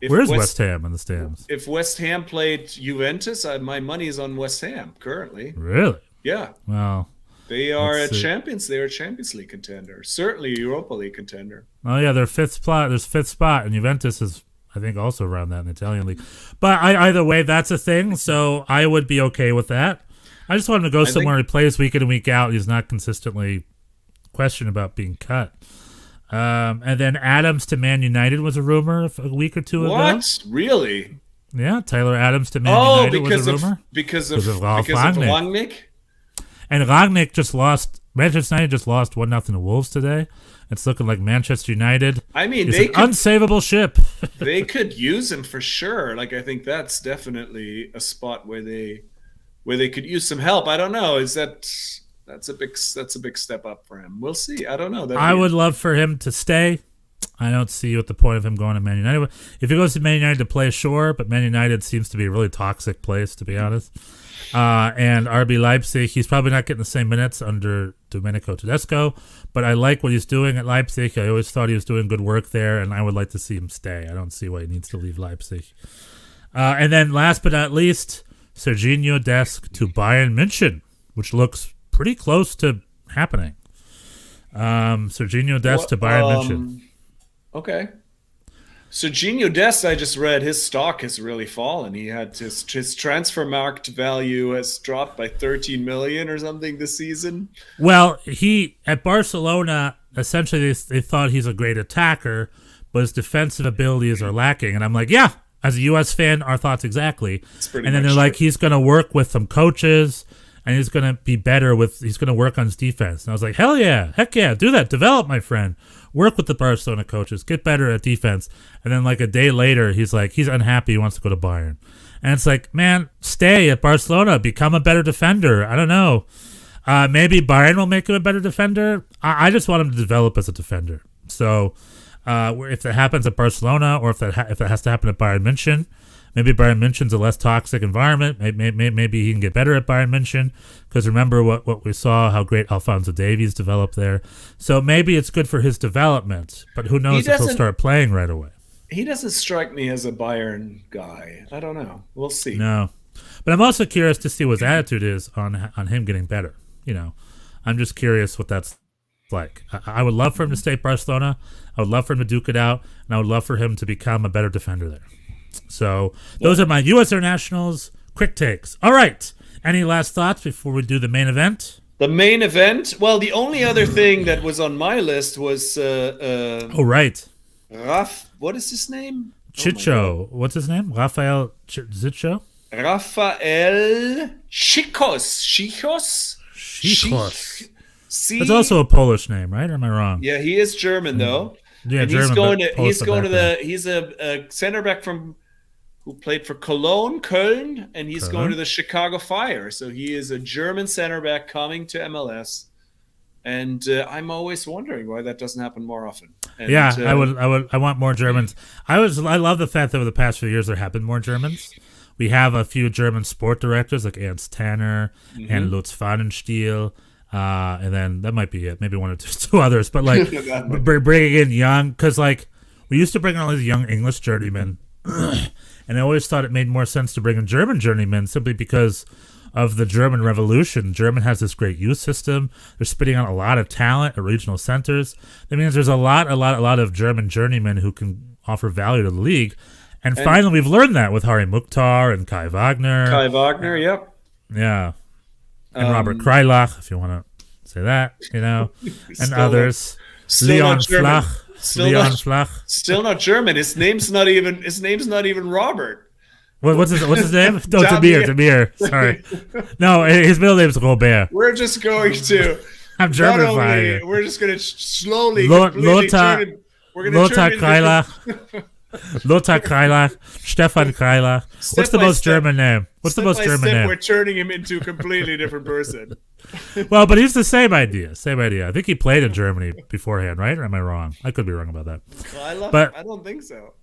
where's West Ham in the stands? If West Ham played Juventus, my money is on West Ham currently. Really? Yeah. Well, they are a Champions. They're a Champions League contender. Certainly a Europa League contender. Oh yeah, they're fifth spot. There's fifth spot, and Juventus is, I think, also around that in the Italian league. But either way, that's a thing. So I would be okay with that. I just want him to go somewhere he plays week in and week out. He's not consistently questioned about being cut. And then Adams to Man United was a rumor a week or two ago. What? Really? Yeah, Tyler Adams to Man United was a rumor. Because of Rangnick? And Rangnick just lost. Manchester United just lost 1-0 to Wolves today. It's looking like Manchester United is an unsavable ship. They could use him for sure. I think that's definitely a spot where they could use some help. I don't know. That's a big step up for him. We'll see. I don't know. I would love for him to stay. I don't see what the point of him going to Man United. If he goes to Man United to play, sure, but Man United seems to be a really toxic place, to be honest. And RB Leipzig, he's probably not getting the same minutes under Domenico Tedesco, but I like what he's doing at Leipzig. I always thought he was doing good work there, and I would like to see him stay. I don't see why he needs to leave Leipzig. And then last but not least, Serginho Dest to Bayern München, which looks pretty close to happening. Serginho Dest to Bayern München. Okay. Serginho Dest, I just read his stock has really fallen. He had his transfer market value has dropped by 13 million or something this season. Well, he at Barcelona, essentially they thought he's a great attacker, but his defensive abilities are lacking. And I'm like, yeah, as a U.S. fan, our thoughts exactly. And then they're like, he's going to work with some coaches, and he's going to be better he's going to work on his defense. And I was like, hell yeah, heck yeah, do that. Develop, my friend. Work with the Barcelona coaches. Get better at defense. And then a day later, he's unhappy. He wants to go to Bayern. And it's like, man, stay at Barcelona. Become a better defender. I don't know. Maybe Bayern will make him a better defender. I just want him to develop as a defender. So if that happens at Barcelona, or if that has to happen at Bayern München, maybe Bayern München's a less toxic environment. Maybe he can get better at Bayern München, because remember what we saw, how great Alphonso Davies developed there. So maybe it's good for his development, but who knows if he'll start playing right away. He doesn't strike me as a Bayern guy. I don't know. We'll see. No. But I'm also curious to see what his attitude is on him getting better. I'm just curious what that's like. I would love for him to stay at Barcelona. I would love for him to duke it out, and I would love for him to become a better defender there. So those are my U.S. Internationals quick takes. All right. Any last thoughts before we do the main event? The main event? Well, the only other thing that was on my list was... right. What is his name? Czichos. What's his name? Rafael Czichos? Rafael Czichos. Czichos. That's also a Polish name, right? Or am I wrong? Yeah, he is German, though. Yeah, and German, he's a center back who played for Köln, and he's going to the Chicago Fire. So he is a German center back coming to MLS. And I'm always wondering why that doesn't happen more often. And, I want more Germans. I love the fact that over the past few years there have been more Germans. We have a few German sport directors like Ernst Tanner and Lutz Pfannenstiel. And then that might be it. Maybe one or two others. But like bringing in young, because like we used to bring in all these young English journeymen. And I always thought it made more sense to bring in German journeymen simply because of the German Revolution. German has this great youth system. They're spitting out a lot of talent at regional centers. That means there's a lot of German journeymen who can offer value to the league. And finally, we've learned that with Hari Mukhtar and Kai Wagner. Yep. Yeah. And Robert Kreilach, if you want to say that, and others. Leon Flach. Still not German. His name's not even Robert. What's his name? No, Demir. Sorry. No, his middle name's Robert. We're just going to. I'm German. We're just going to slowly. Lothar Kreilach. Lothar Kreilach, Stefan Kreilach. What's the most German name? We're turning him into a completely different person. Well, but he's the same idea. I think he played in Germany beforehand, right? Or am I wrong? I could be wrong about that. But I don't think so.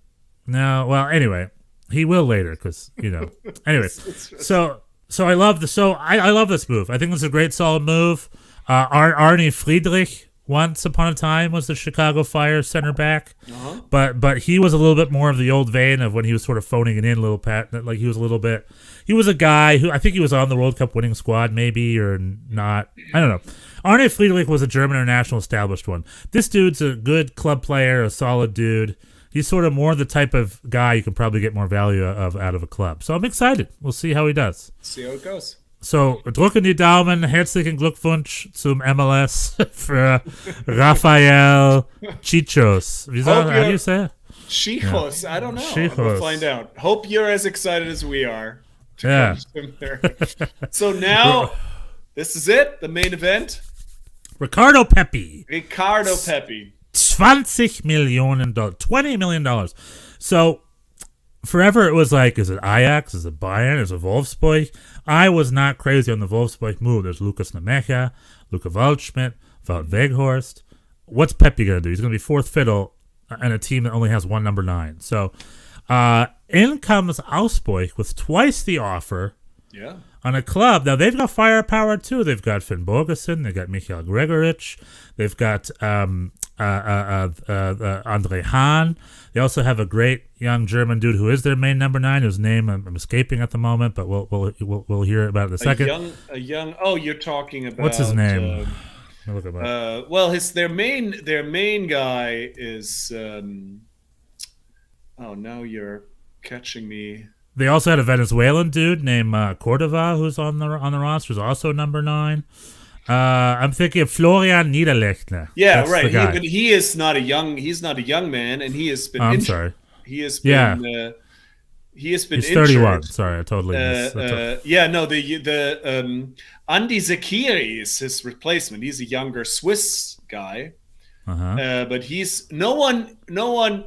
No. Well, anyway, he will later because Anyway, so I love I love this move. I think it's a great solid move. Arne Friedrich. Once upon a time was the Chicago Fire center back, but he was a little bit more of the old vein of when he was sort of phoning it in a little like he was a guy who I think he was on the World Cup winning squad maybe or not. I don't know. Arne Friedrich was a German international established one. This dude's a good club player, a solid dude. He's sort of more the type of guy you can probably get more value out of a club. So I'm excited. We'll see how he does. See how it goes. So, drücken die Daumen, herzlichen Glückwunsch zum MLS für Rafael Czichos. How do you say it? Czichos, yeah. I don't know. Czichos. We'll find out. Hope you're as excited as we are. Yeah. So now, this is it, the main event. Ricardo Pepi. 20 million, $20 million. So, forever it was like, is it Ajax? Is it Bayern? Is it Wolfsburg? I was not crazy on the Wolfsburg move. There's Lucas Nemecha, Luca Waldschmidt, Wout Weghorst. What's Pepi going to do? He's going to be fourth fiddle in a team that only has one number 9. So in comes Augsburg with twice the offer on a club. Now, they've got firepower, too. They've got Finn Bogerson. They've got Michael Gregorich. They've got Andre Hahn. They also have a great young German dude who is their main number 9, whose name I'm escaping at the moment, but we'll hear about it in a second. You're talking about what's his name? Look him up. Well, their main guy is. Now you're catching me. They also had a Venezuelan dude named Cordova, who's on the roster, who's also number 9. I'm thinking of Florian Niederlechner. Yeah, that's right. He's not a young man, and he has been. I'm sorry. He has been. He's 31. Injured. Sorry, I totally missed. The Andy Zakiri is his replacement. He's a younger Swiss guy. But no one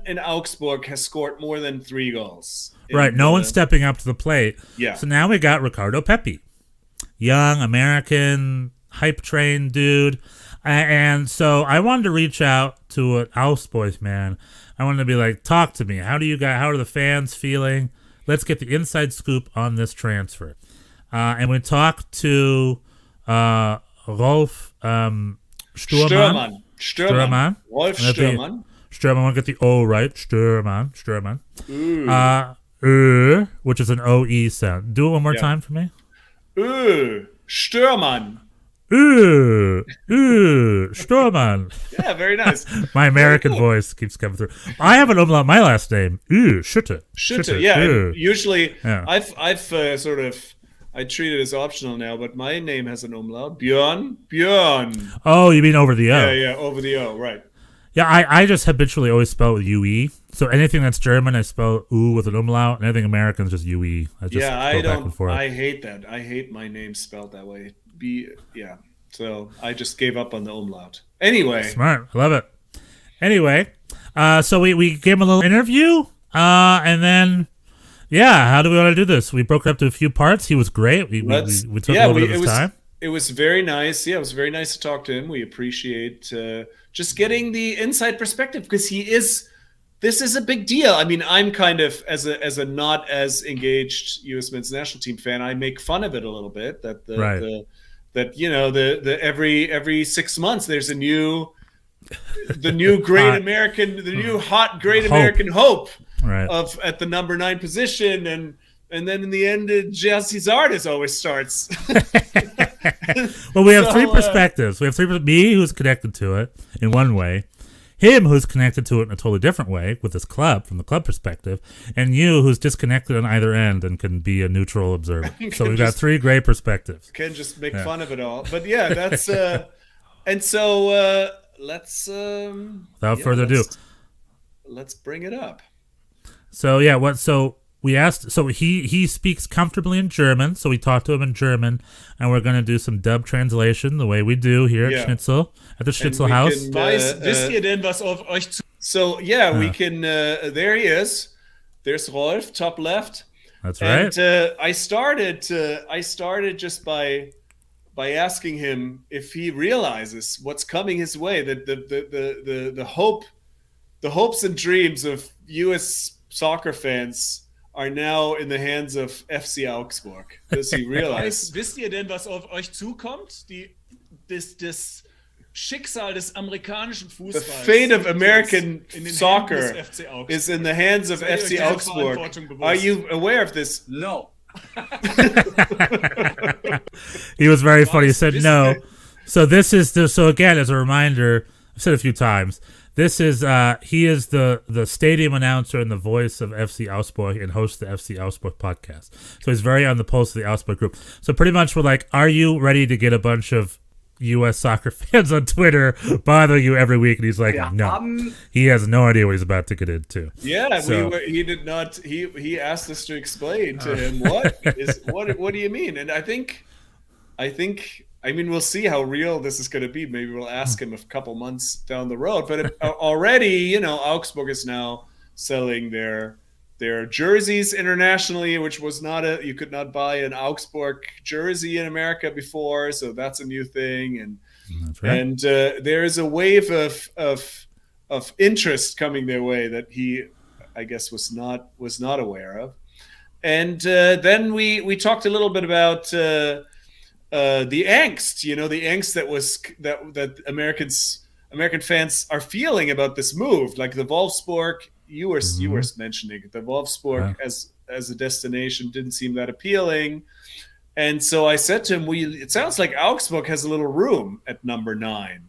in Augsburg has scored more than 3 goals. Right, no one's stepping up to the plate. Yeah. So now we got Ricardo Pepi, young American hype train dude, and so I wanted to reach out to an Augsburg man. I wanted to be like, talk to me. How are the fans feeling? Let's get the inside scoop on this transfer. And we talked to Rolf Stormann. Rolf Stormann. Stormann, I want to get the O right. Stormann. Which is an OE sound. Do it one more time for me. Stormann. Stormann. Yeah, very nice. My American voice keeps coming through. I have an umlaut. My last name, Schütte. Yeah. Usually, I've I treat it as optional now, but my name has an umlaut. Bjorn. Oh, you mean over the O? Yeah, over the O, right. Yeah, I just habitually always spell with UE. So anything that's German, I spell U with an umlaut. Anything American is just UE. I go back and forth. I hate that. I hate my name spelled that way. So I just gave up on the umlaut. Anyway. Smart. I love it. Anyway, so we gave him a little interview, and then, how do we want to do this? We broke it up to a few parts. He was great. We took a little bit of his time. It was very nice. Yeah, it was very nice to talk to him. We appreciate just getting the inside perspective because this is a big deal. I mean, I'm kind of, as a not as engaged U.S. men's national team fan, I make fun of it a little bit that the that the every 6 months there's the new great American, the new hot great American hope of at the number 9 position, and then in the end, Jesse Zardes always starts. Well, we have three perspectives. We have me, who's connected to it in one way, him, who's connected to it in a totally different way with his club, from the club perspective, and you, who's disconnected on either end and can be a neutral observer. So we've got three great perspectives. Can just make fun of it all. But yeah, that's and so let's without further ado, let's bring it up. So yeah, so we asked, so he speaks comfortably in German, so we talked to him in German, and we're going to do some dub translation the way we do here at Schnitzel, at the Schnitzel House. Wisst ihr denn, was auf euch zu... So yeah, we can, there he is. There's Rolf, top left. That's right. And I started just by asking him if he realizes what's coming his way, that the hopes and dreams of U.S. soccer fans are now in the hands of FC Augsburg. Does he realize? Wisst ihr denn, was auf euch zukommt? Das Schicksal des amerikanischen Fußballs. The fate of American soccer is in the hands of FC Augsburg. Are you aware of this? No. He was very funny. He said no. So this is so again, as a reminder, I've said it a few times, this is he is the stadium announcer and the voice of FC Augsburg and hosts the FC Augsburg podcast. So he's very on the pulse of the Augsburg group. So pretty much we're like, are you ready to get a bunch of U.S. soccer fans on Twitter bothering you every week? And he's like, no. He has no idea what he's about to get into. Yeah, he did not. He asked us to explain to him what do you mean? And I mean, we'll see how real this is going to be. Maybe we'll ask him a couple months down the road. But already, Augsburg is now selling their jerseys internationally, which was you could not buy an Augsburg jersey in America before. So that's a new thing. And that's right. And there is a wave of interest coming their way that he, I guess, was not aware of. And then we talked a little bit about the angst, the angst that American fans are feeling about this move, like the Wolfsburg. You were mentioning it. The Wolfsburg as a destination didn't seem that appealing, and so I said to him, "It sounds like Augsburg has a little room at number 9."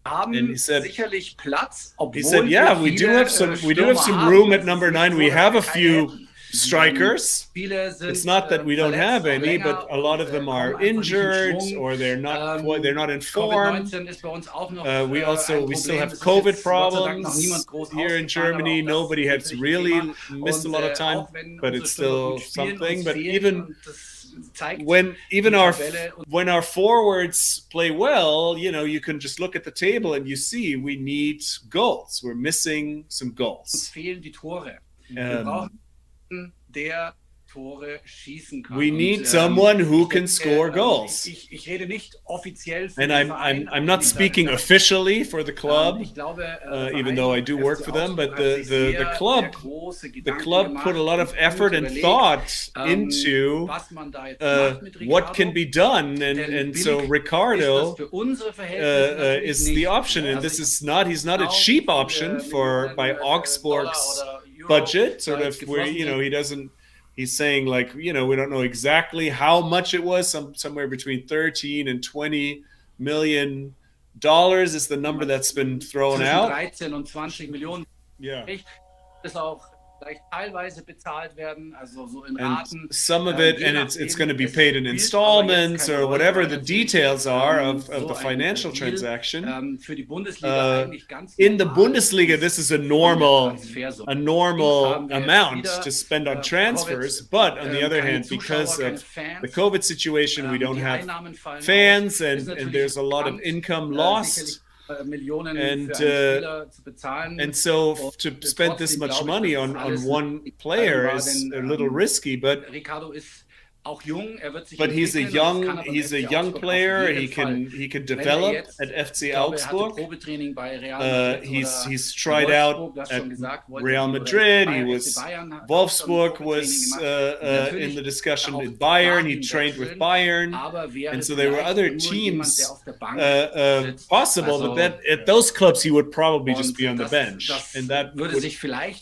And he said, "Yeah, we do have some room at number 9. We have a few strikers. It's not that we don't have any, but a lot of them are injured or they're not informed. We still have COVID problems here in Germany. Nobody has really missed a lot of time, but it's still something. But even when our forwards play well, you can just look at the table and you see we need goals. We're missing some goals. We need someone who can score goals. And I'm not speaking officially for the club, even though I do work for them, but the club put a lot of effort and thought into what can be done, and so Ricardo is the option, and he's not a cheap option by Augsburg's budget, sort of where he doesn't. He's saying we don't know exactly how much it was. Somewhere between 13 and 20 $million is the number that's been thrown out. 13 und 20 Millionen. Yeah. Ist auch vielleicht teilweise bezahlt werden, also so in And Raten. some of it, and it's going to be paid in installments or whatever the details are of the financial transaction. Für die Bundesliga eigentlich ganz In the normal. Bundesliga, this is a normal amount to spend on transfers. But on the other hand, because of the COVID situation, we don't have fans, and there's a lot of income lost. And so to spend this much money on one player is a little risky, but Ricardo ist but he's a young player. He can develop at FC Augsburg. He's tried out at Real Madrid. He was Wolfsburg was in the discussion in Bayern. He trained with Bayern, and so there were other teams possible. But that at those clubs he would probably just be on the bench, and that would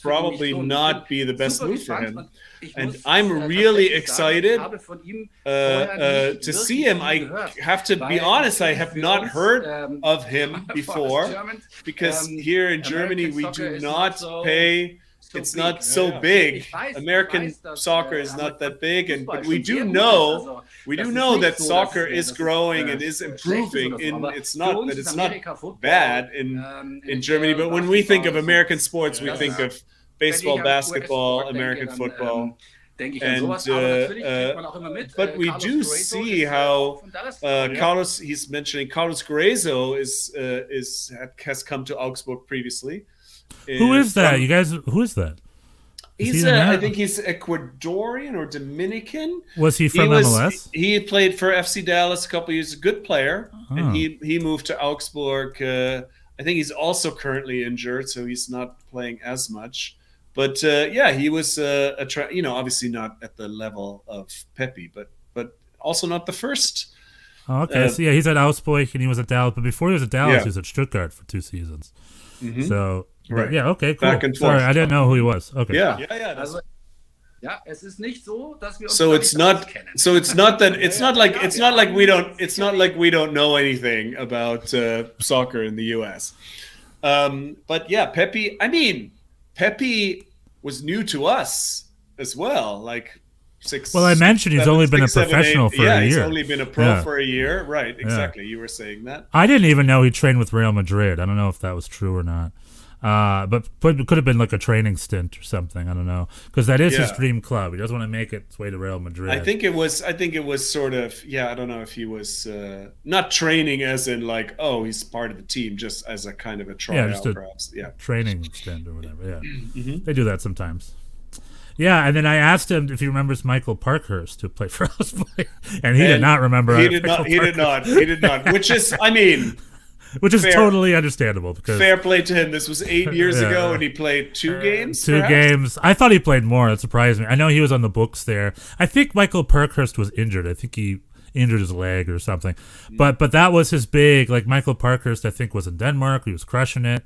probably not be the best move for him. And I'm really excited to see him. I have to be honest, I have not heard of him before, because here in Germany we do not pay. It's not so big. American soccer is not that big, but we do know that soccer is growing and is improving. It's not bad in Germany, but when we think of American sports, we think of baseball, basketball, American football. But we do see how Carlos, he's mentioning Carlos Gruezo has come to Augsburg previously. Who is that? You guys, who is that? I think he's Ecuadorian or Dominican. Was he from MLS? He played for FC Dallas a couple years. A good player, and he moved to Augsburg. I think he's also currently injured, so he's not playing as much. But he was obviously not at the level of Pepi, but also not the first. Oh, okay, so he's at Augsburg and he was at Dallas. But before he was at Dallas, he was at Stuttgart for 2 seasons. Mm-hmm. So. Right. Yeah. Okay. Cool. Sorry, I didn't know who he was. Okay. Yeah. Es ist nicht so, dass wir uns it's not like we don't know anything about soccer in the US. But yeah, Pepi. I mean, Pepi was new to us as well. Like 6. Well, I mentioned he's only been a professional for a year. He's only been a pro for a year. Right. Exactly. You were saying that. I didn't even know he trained with Real Madrid. I don't know if that was true or not. But it could have been like a training stint or something. I don't know, because that is his dream club. He doesn't want to make its way to Real Madrid. I think it was sort of. I don't know if he was not training as in like, oh, he's part of the team, just as a kind of a tryout, perhaps. Yeah, training stint or whatever. Yeah, They do that sometimes. Yeah, and then I asked him if he remembers Michael Parkhurst, who played for Augsburg, and he did not remember. He did not. Which is, I mean. Which is totally understandable. Because fair play to him. This was 8 years ago, and he played 2 games. 2 games. I thought he played more. It surprised me. I know he was on the books there. I think Michael Parkhurst was injured. I think he injured his leg or something. But that was his big. Like Michael Parkhurst, I think, was in Denmark. He was crushing it.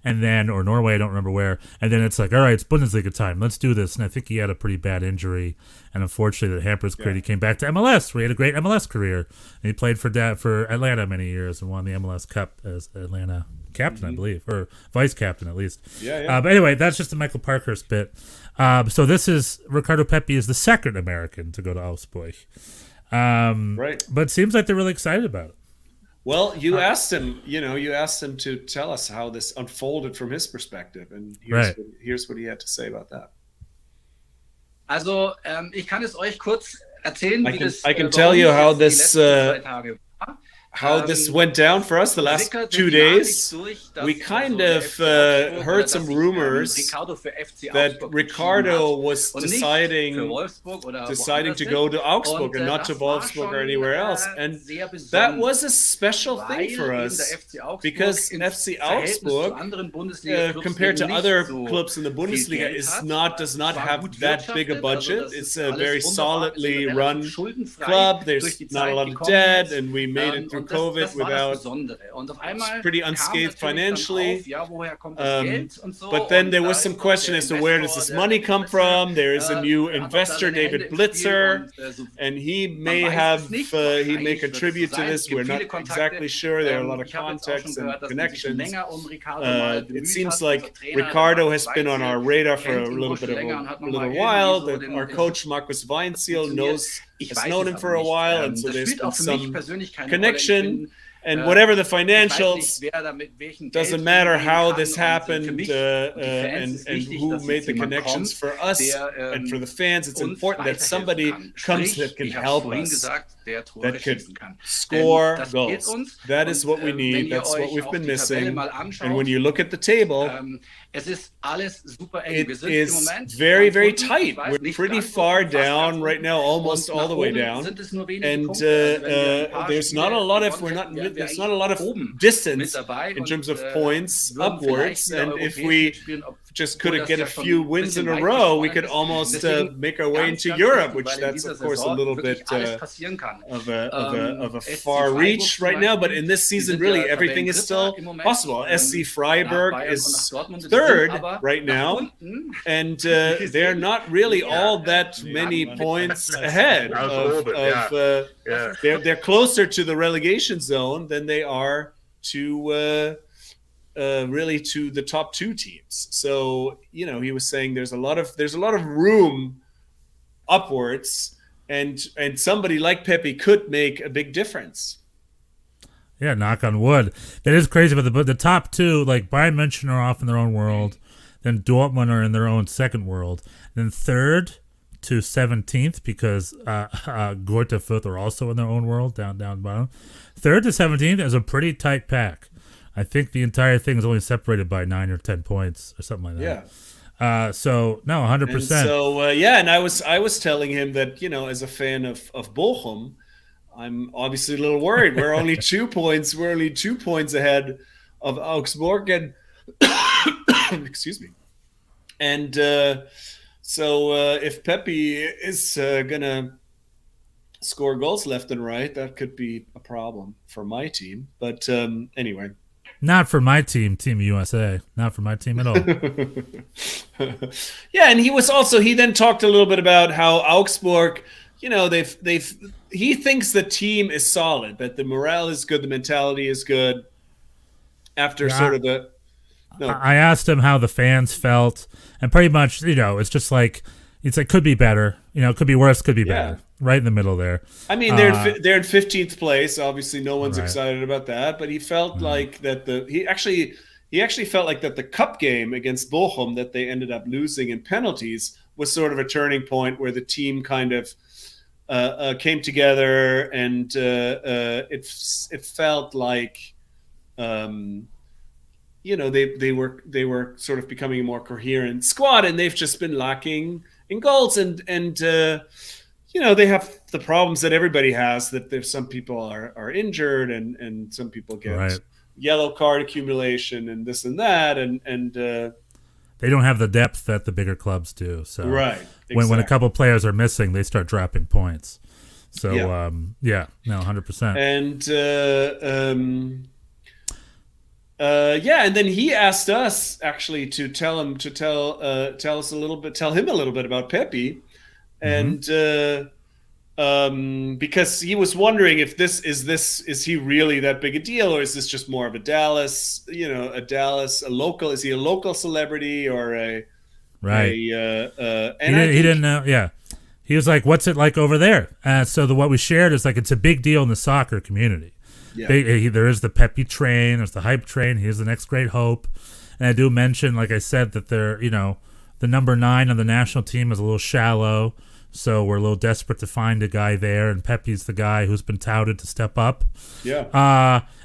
And then, or Norway, I don't remember where. And then it's like, all right, it's Bundesliga time. Let's do this. And I think he had a pretty bad injury. And unfortunately, that hampers career. He came back to MLS, where he had a great MLS career. And he played for Atlanta many years and won the MLS Cup as Atlanta captain, I believe, or vice captain at least. But anyway, that's just the Michael Parkhurst bit. So this is Ricardo Pepi is the second American to go to Augsburg. Right. But it seems like they're really excited about it. Well, you asked him to tell us how this unfolded from his perspective, and here's what he had to say about that. Also, ich kann es euch kurz erzählen, I can tell you how this went down for us the last 2 days. We kind of heard some rumors that Ricardo was deciding to go to Augsburg and not to Wolfsburg or anywhere else. And that was a special thing for us, because FC Augsburg, compared to other clubs in the Bundesliga, does not have that big a budget. It's a very solidly run club. There's not a lot of debt, and we made it through COVID without pretty unscathed financially. But then there was some question as to where does this money come from. There is a new investor, David Blitzer, and he may contribute to this. We're not exactly sure. There are a lot of contacts and connections. It seems like Ricardo has been on our radar for a little while. Our coach Markus Weinziel has known him for a while, and so there's been some connection. And whatever the Ich weiß nicht, financials, wer da mit welchem Geld doesn't matter hingehen how kann. this Und für happened mich, für die Fans and ist wichtig, who dass made jetzt the jemand connections kommt, for us der, and for the fans. It's uns important that weiterhelfen somebody kann. comes Sprich, that can ich hab's help vorhin us, gesagt, der Tore that could schießen kann. score Das goals. fehlt uns. That is Und, what we wenn need. ihr That's what euch we've auch been die Tabelle missing. mal And anschaut, when you look at the table, es ist alles super eng. it Wir sind im is Moment very, ganz very unten. tight. Ich weiß, We're nicht pretty ganz far unten, fast down ganz right unten. now, almost Und all nach the way oben down. sind es nur wenige And Punkte. Also wenn wir ein paar there's Spiele not a lot of gewonnen hätten, wären wir there's not a lot of oben mit distance dabei in und, terms of points würden upwards. vielleicht wieder And if europäisch we mitspielen, just obwohl could das get ja a schon few ein wins in bisschen a weit row, we gesponnen could ist. almost Deswegen make our way ganz, into ganz Europe, wichtig, which weil in that's dieser of course a Saison little wirklich bit alles passieren kann. of a SC far Freiburg reach zum right now. But Beispiel, in this die season, sind really ja everything is still Tabellendritter im Moment, possible. SC nach Freiburg Bayern und nach is Dortmund. Die sind third aber right nach now, unten. and they're not really all that many points ahead of they're closer to the relegation zone than they are to really to the top two teams. So he was saying there's a lot of room upwards, and somebody like Pepi could make a big difference. Yeah, knock on wood. That is crazy, but the top two, like Bayern München, are off in their own world. Then Dortmund are in their own second world. Then third to 17th, because Gorta Fürth are also in their own world, down bottom. Third to 17th is a pretty tight pack. I think the entire thing is only separated by 9 or 10 points or something like that. Yeah. So no, 100%. And so and I was telling him that as a fan of Bochum, I'm obviously a little worried. We're only 2 points. We're only 2 points ahead of Augsburg, and excuse me. And so if Pepi is gonna score goals left and right, that could be a problem for my team. But anyway. Not for my team, Team USA. Not for my team at all. Yeah, and he then talked a little bit about how Augsburg, he thinks the team is solid, that the morale is good, the mentality is good. After sort of the, I asked him how the fans felt, and pretty much, it's just like could be better, could be worse, could be better. Right in the middle there. I mean, they're in 15th place. Obviously, no one's excited about that. But he felt like that he actually felt like that the cup game against Bochum that they ended up losing in penalties was sort of a turning point where the team kind of came together, and it felt like they were sort of becoming a more coherent squad, and they've just been lacking in goals and. They have the problems that everybody has, that there's some people are injured and some people get yellow card accumulation and this and that. And they don't have the depth that the bigger clubs do. So exactly. when a couple players are missing, they start dropping points. So, 100%. And and then he asked us actually to tell him a little bit about Pepi. And because he was wondering if is he really that big a deal, or is this just more of a Dallas, a local? Is he a local celebrity or a he didn't know. Yeah, he was like, "What's it like over there?" So what we shared is like it's a big deal in the soccer community. Yeah. There is the Pepi train, there's the hype train. Here's the next great hope, and I do mention, like I said, that they're the number 9 on the national team is a little shallow. So we're a little desperate to find a guy there, and Pepi's the guy who's been touted to step up. Yeah.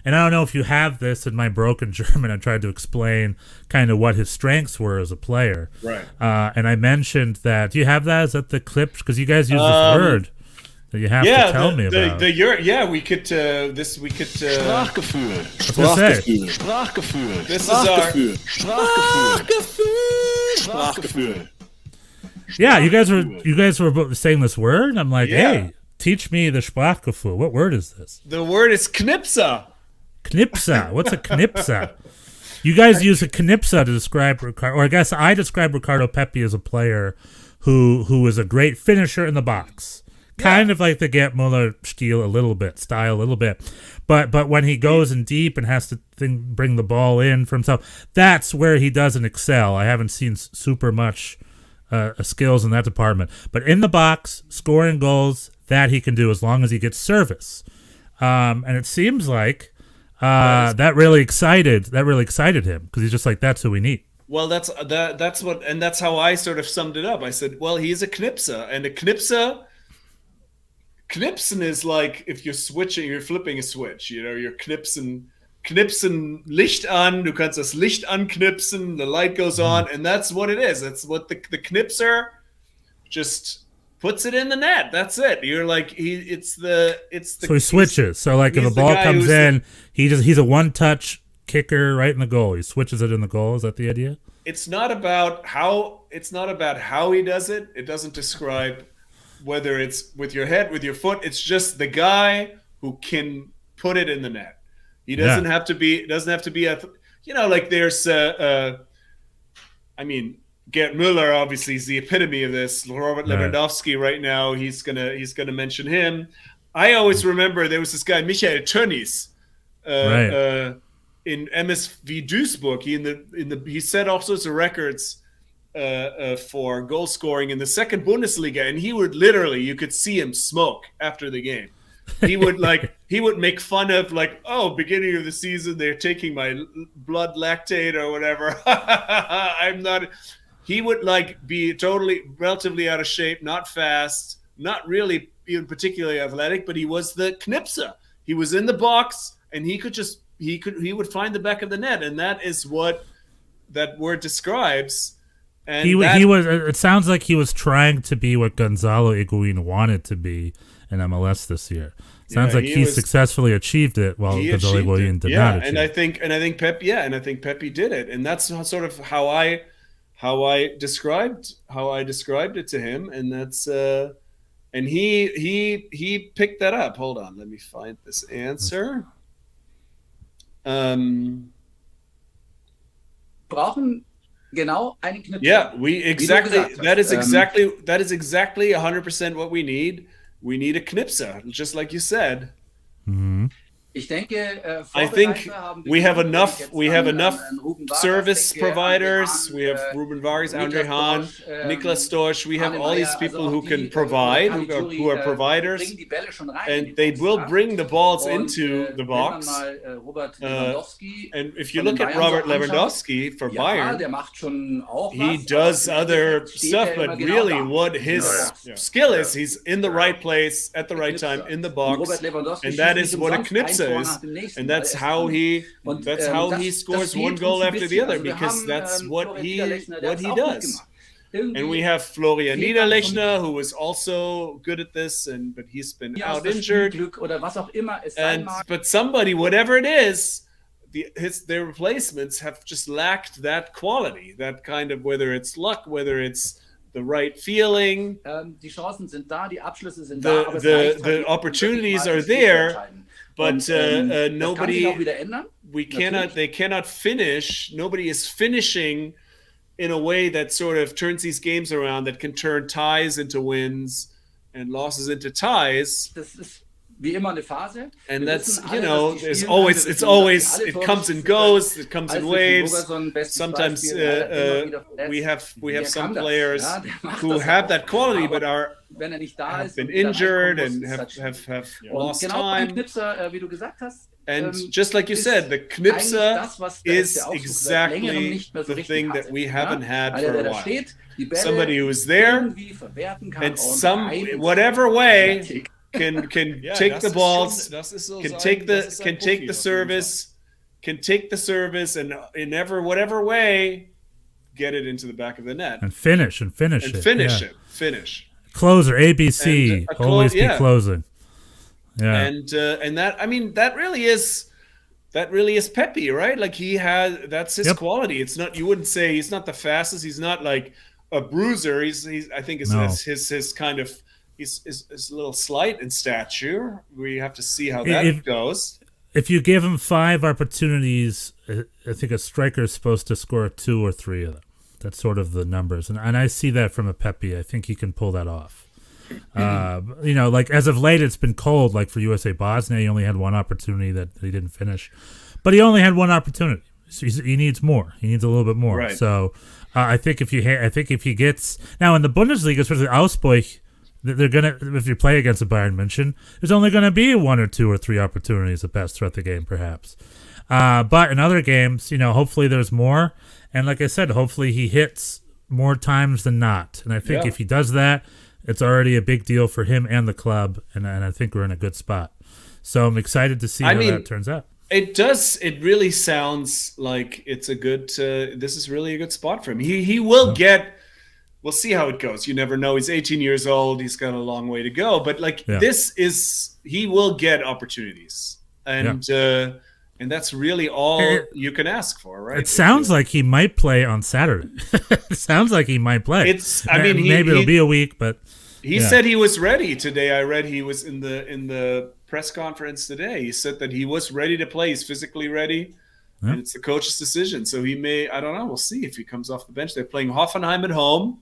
And I don't know if you have this in my broken German. I tried to explain kind of what his strengths were as a player. Right. And I mentioned that. Do you have that? Is that the clip? Because you guys use this word that you have to tell me about. We could. Sprachgefühl. Sprachgefühl. Sprachgefühl. This is our Sprachgefühl. Yeah, you guys were both saying this word. I'm like, hey, teach me the Sprachgefühl. What word is this? The word is Knipsa. Knipsa. What's a Knipsa? You guys use a Knipsa to describe Ricardo, or I guess I describe Ricardo Pepi as a player who is a great finisher in the box. Kind of like the Gerd Muller style a little bit. But when he goes in deep and has to bring the ball in for himself, that's where he doesn't excel. I haven't seen super much skills in that department. But in the box, scoring goals, that he can do as long as he gets service. And it seems like that really excited him because he's just like, that's who we need. Well, that's how I sort of summed it up. I said, well, he's a Knipser, and a Knipsen is like if you're flipping a switch. You're knipsen Licht an, du kannst das Licht anknipsen, the light goes on, and that's what it is. That's what the Knipser just puts it in the net. That's it. You're like So he switches. So like if a ball comes in, he's a one-touch kicker right in the goal. He switches it in the goal. Is that the idea? It's not about how he does it. It doesn't describe whether it's with your head, with your foot. It's just the guy who can put it in the net. He doesn't have to be. Like there's. Gerd Müller obviously is the epitome of this. Robert Lewandowski right now. He's gonna mention him. I always remember there was this guy Michael Tönnies. In MSV Duisburg, he set all sorts of records for goal scoring in the second Bundesliga, and he would literally, you could see him smoke after the game. He would make fun of like, oh, beginning of the season they're taking my blood lactate or whatever. I'm not. He would like be relatively out of shape, not fast, not really even particularly athletic, but he was the Knipser. He was in the box, and he would find the back of the net, and that is what that word describes. And he was. It sounds like he was trying to be what Gonzalo Higuain wanted to be in MLS this year. Sounds like he successfully achieved it, while Gonzalo Higuain did not achieve. And I think Pepi did it, and that's sort of how I described it to him, and that's and he picked that up. Hold on, let me find this answer. Brauchen genau einen Knipser. Yeah, that is exactly 100% what we need. We need a Knipser, just like you said. Mm-hmm. I think we have enough service providers. We have Ruben Vargas, Andre Hahn, Niklas Storch. We have all these people who can provide, who are providers, and they will bring the balls into the box. And if you look at Robert Lewandowski for Bayern, he does other stuff, but really what his skill is, he's in the right place at the right time in the box, and that is what a Knipser is, and that's how he scores one goal after the other, because that's what he does. And we have Florian Niederlechner, who was also good at this, but he's been out injured. But somebody, whatever it is, their replacements have just lacked that quality, that kind of, whether it's luck, whether it's the right feeling. The opportunities are there, but they cannot finish. Nobody is finishing in a way that sort of turns these games around, that can turn ties into wins and losses into ties. And that's, it comes and goes, it comes in waves. Sometimes we have some players who have that quality but have been injured and have lost time. And just like you said, the Knipser is exactly the thing that we haven't had for a while. Somebody who is there and whatever way can take the balls, can take the service, and in whatever way get it into the back of the net and finish it. Closer, ABC, always be closing. Yeah, and that really is Pepi, right? Like that's his quality. It's not, you wouldn't say he's not the fastest. He's not like a bruiser. He's I think his kind of. He's a little slight in stature. We have to see how that goes. If you give him 5 opportunities, I think a striker is supposed to score 2 or 3 of them. That's sort of the numbers. And I see that from a Pepi. I think he can pull that off. Like as of late, it's been cold. Like for USA Bosnia, he only had 1 opportunity that he didn't finish. But he only had 1 opportunity. So he needs more. He needs a little bit more. Right. So I think if he gets... Now in the Bundesliga, especially Augsburg, they're gonna, if you play against a Bayern München, there's only gonna be 1 or 2 or 3 opportunities at best throughout the game, perhaps. But in other games, hopefully there's more. And like I said, hopefully he hits more times than not. And I think if he does that, it's already a big deal for him and the club. And I think we're in a good spot. So I'm excited to see how that turns out. It does. It really sounds like it's a good. This is really a good spot for him. He will get. We'll see how it goes. You never know. He's 18 years old. He's got a long way to go. But this is, he will get opportunities, and that's really all you can ask for, right? It sounds like he might play on Saturday. It sounds like he might play. Maybe it'll be a week, but he said he was ready today. I read he was in the press conference today. He said that he was ready to play. He's physically ready. And it's the coach's decision. So he may, I don't know, we'll see if he comes off the bench. They're playing Hoffenheim at home.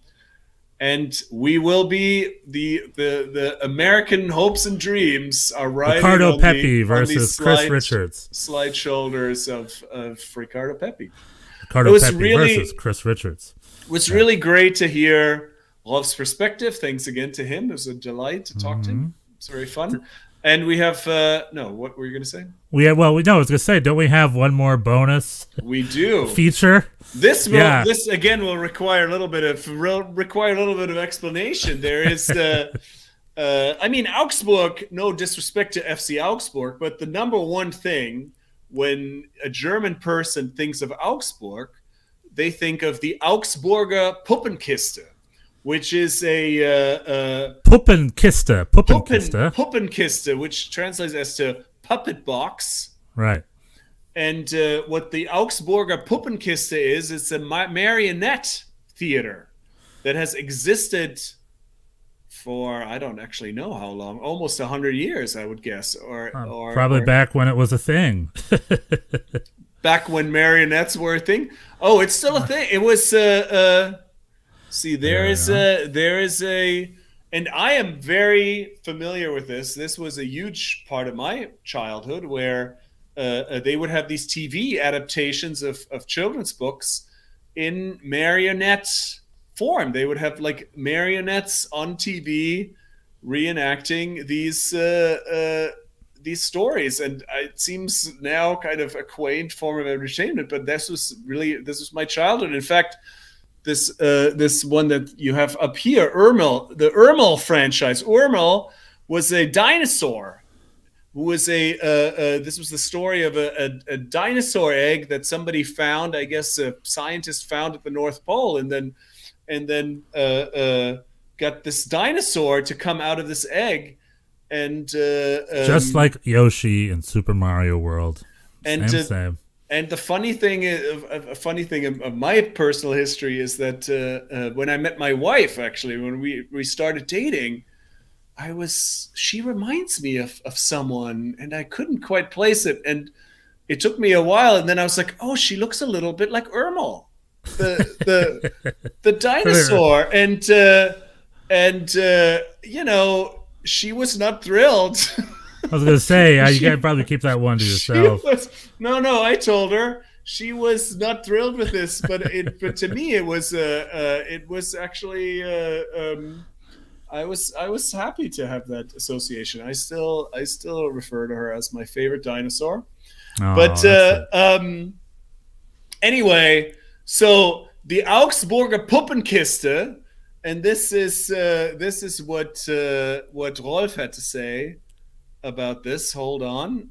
And we will be the American hopes and dreams are riding Ricardo Pepi versus Chris Richards. Slight shoulders of Ricardo Pepi. Ricardo Pepi versus Chris Richards. It was really great to hear Rolf's perspective. Thanks again to him. It was a delight to talk to him. It's very fun. And we have what were you going to say? I was going to say, don't we have one more bonus? We do. Feature. This again will require a little bit of explanation. There is Augsburg, no disrespect to FC Augsburg, but the number one thing when a German person thinks of Augsburg, they think of the Augsburger Puppenkiste, which is a Puppenkiste, which translates as to puppet box. Right. And what the Augsburger Puppenkiste is, it's a marionette theater that has existed for, I don't actually know how long, almost 100 years, I would guess. Or probably back when it was a thing. Back when marionettes were a thing? Oh, it's still a thing. It was... See, there is a, and I am very familiar with this. This was a huge part of my childhood where they would have these TV adaptations of children's books in marionette form. They would have like marionettes on TV reenacting these stories, and it seems now kind of a quaint form of entertainment. But this was my childhood. In fact. This one that you have up here, the Urmel franchise. Urmel was a dinosaur who was this was the story of a dinosaur egg that somebody found. I guess a scientist found at the North Pole, and then got this dinosaur to come out of this egg, and just like Yoshi in Super Mario World. Same. And the funny thing of my personal history is that when I met my wife, actually, when we started dating, she reminds me of someone, and I couldn't quite place it. And it took me a while, and then I was like, oh, she looks a little bit like Urmel, the dinosaur. And she was not thrilled. I was going to say, you got to probably keep that one to yourself. No, I told her she was not thrilled with this, but to me it was actually I was happy to have that association. I still refer to her as my favorite dinosaur. But anyway, so the Augsburger Puppenkiste, and this is what Rolf had to say about this. Hold on.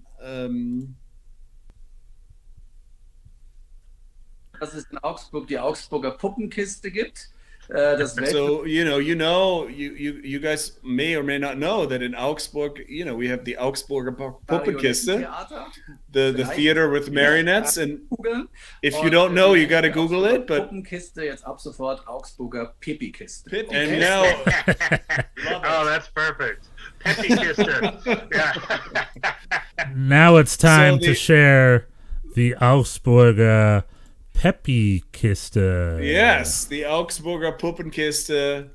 Dass es in Augsburg die Augsburger Puppenkiste gibt. So you guys may or may not know that in Augsburg, we have the Augsburger Puppenkiste, the theater with marionettes, and if you don't know, you got to Google it. But Puppenkiste jetzt ab sofort Augsburger PEPIKISTE. And now, that's perfect. PEPIKISTE. Yeah. Now it's time to share the Augsburger PEPIKISTE. Yes, the Augsburger Puppenkiste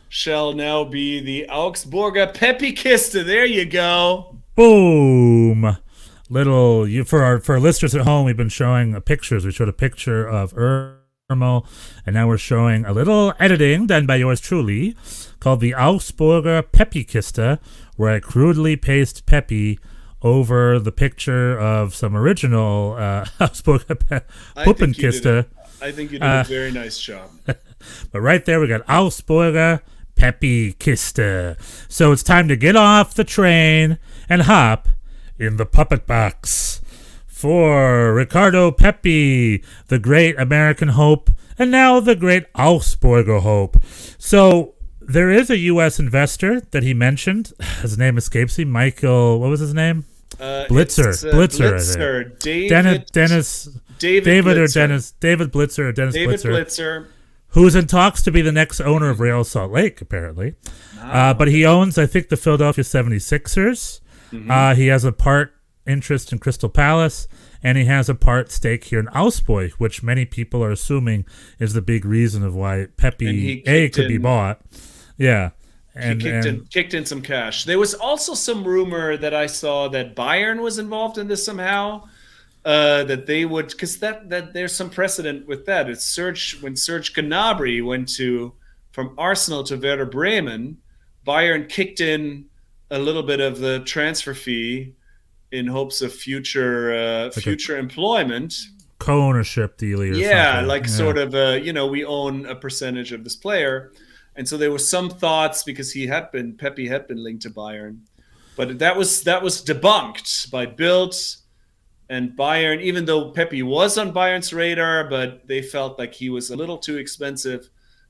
shall now be the Augsburger PEPIKISTE. There you go. Boom. For our listeners at home, we've been showing pictures. We showed a picture of Urmel and now we're showing a little editing done by yours truly called the Augsburger PEPIKISTE, where I crudely paste Pepi over the picture of some original Augsburger Puppenkiste. I think you did a very nice job. But right there we got Augsburger PEPIKISTE. So it's time to get off the train and hop in the puppet box for Ricardo Pepi, the great American hope, and now the great Augsburger hope. So there is a U.S. investor that he mentioned. His name escapes me. Michael, what was his name? Blitzer. Blitzer. David Blitzer. Blitzer. Who's in talks to be the next owner of Real Salt Lake, apparently. But he owns, I think, the Philadelphia 76ers. Mm-hmm. He has a part interest in Crystal Palace, and he has a part stake here in Augsburg, which many people are assuming is the big reason of why Pepi could be bought. Yeah. And he kicked in some cash. There was also some rumor that I saw that Bayern was involved in this somehow. That they would, because that there's some precedent with that. It's when Serge Gnabry went from Arsenal to Werder Bremen, Bayern kicked in a little bit of the transfer fee in hopes of future employment, co-ownership deal. Sort of we own a percentage of this player, and so there was some thoughts because Pepi had been linked to Bayern, but that was debunked by Bild and Bayern. Even though Pepi was on Bayern's radar, but they felt like he was a little too expensive,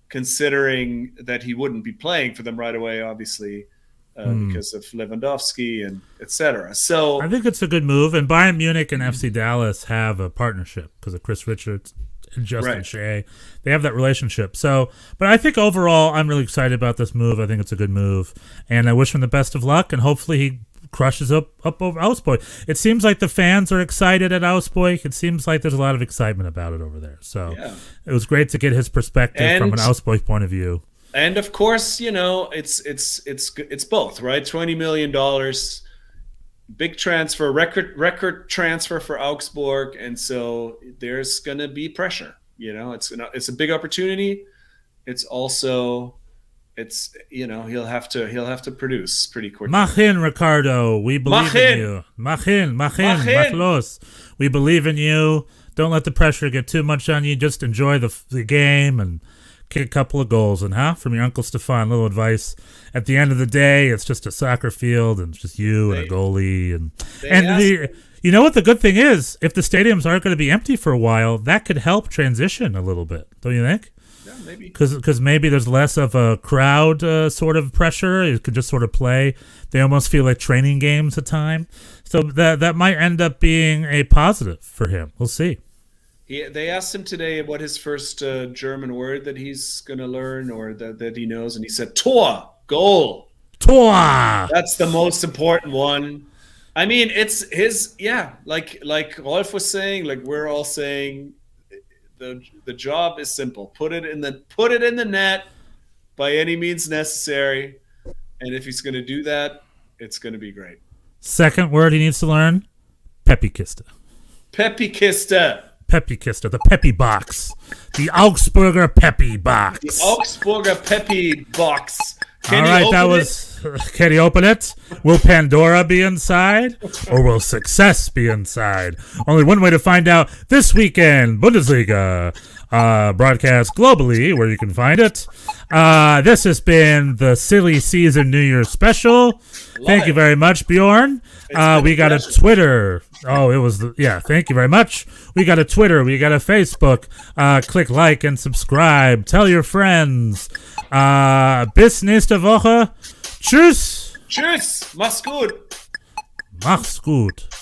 considering that he wouldn't be playing for them right away, obviously. Because of Lewandowski and etc. So I think it's a good move. And Bayern Munich and FC Dallas have a partnership because of Chris Richards and Justin Shea. They have that relationship. So, but I think overall, I'm really excited about this move. I think it's a good move, and I wish him the best of luck. And hopefully, he crushes up over Augsburg. It seems like the fans are excited at Augsburg. It seems like there's a lot of excitement about it over there. So it was great to get his perspective from an Augsburg point of view. And of course, it's both, right? $20 million, big transfer, record transfer for Augsburg, and so there's gonna be pressure. It's a big opportunity. It's also, he'll have to produce pretty quickly. Mach in, Ricardo. We believe in you. Mach los. We believe in you. Don't let the pressure get too much on you. Just enjoy the game and kick a couple of goals. And from your Uncle Stefan, little advice. At the end of the day, it's just a soccer field, and it's just you and a goalie. You know what the good thing is? If the stadiums aren't going to be empty for a while, that could help transition a little bit. Don't you think? Yeah, maybe. Because maybe there's less of a crowd sort of pressure. You could just sort of play. They almost feel like training games at time. So that might end up being a positive for him. We'll see. They asked him today what his first German word that he's going to learn or that he knows, and he said Tor, goal. Tor! That's the most important one. I mean, it's his, like Rolf was saying, like we're all saying, the job is simple. Put it in the net by any means necessary, and if he's going to do that, it's going to be great. Second word he needs to learn, PEPIKISTE. PEPIKISTE. PEPIKISTE, the Pepi box. The Augsburger Pepi box. The Augsburger Pepi box. Can he open it? Will Pandora be inside? Or will success be inside? Only one way to find out this weekend. Bundesliga. Broadcast globally, where you can find it. This has been the Silly Season New Year special. Thank you very much, Bjorn. We got a Twitter. Thank you very much. We got a Twitter. We got a Facebook. Click like and subscribe. Tell your friends. Bis nächste Woche. Tschüss. Tschüss. Mach's gut. Mach's gut.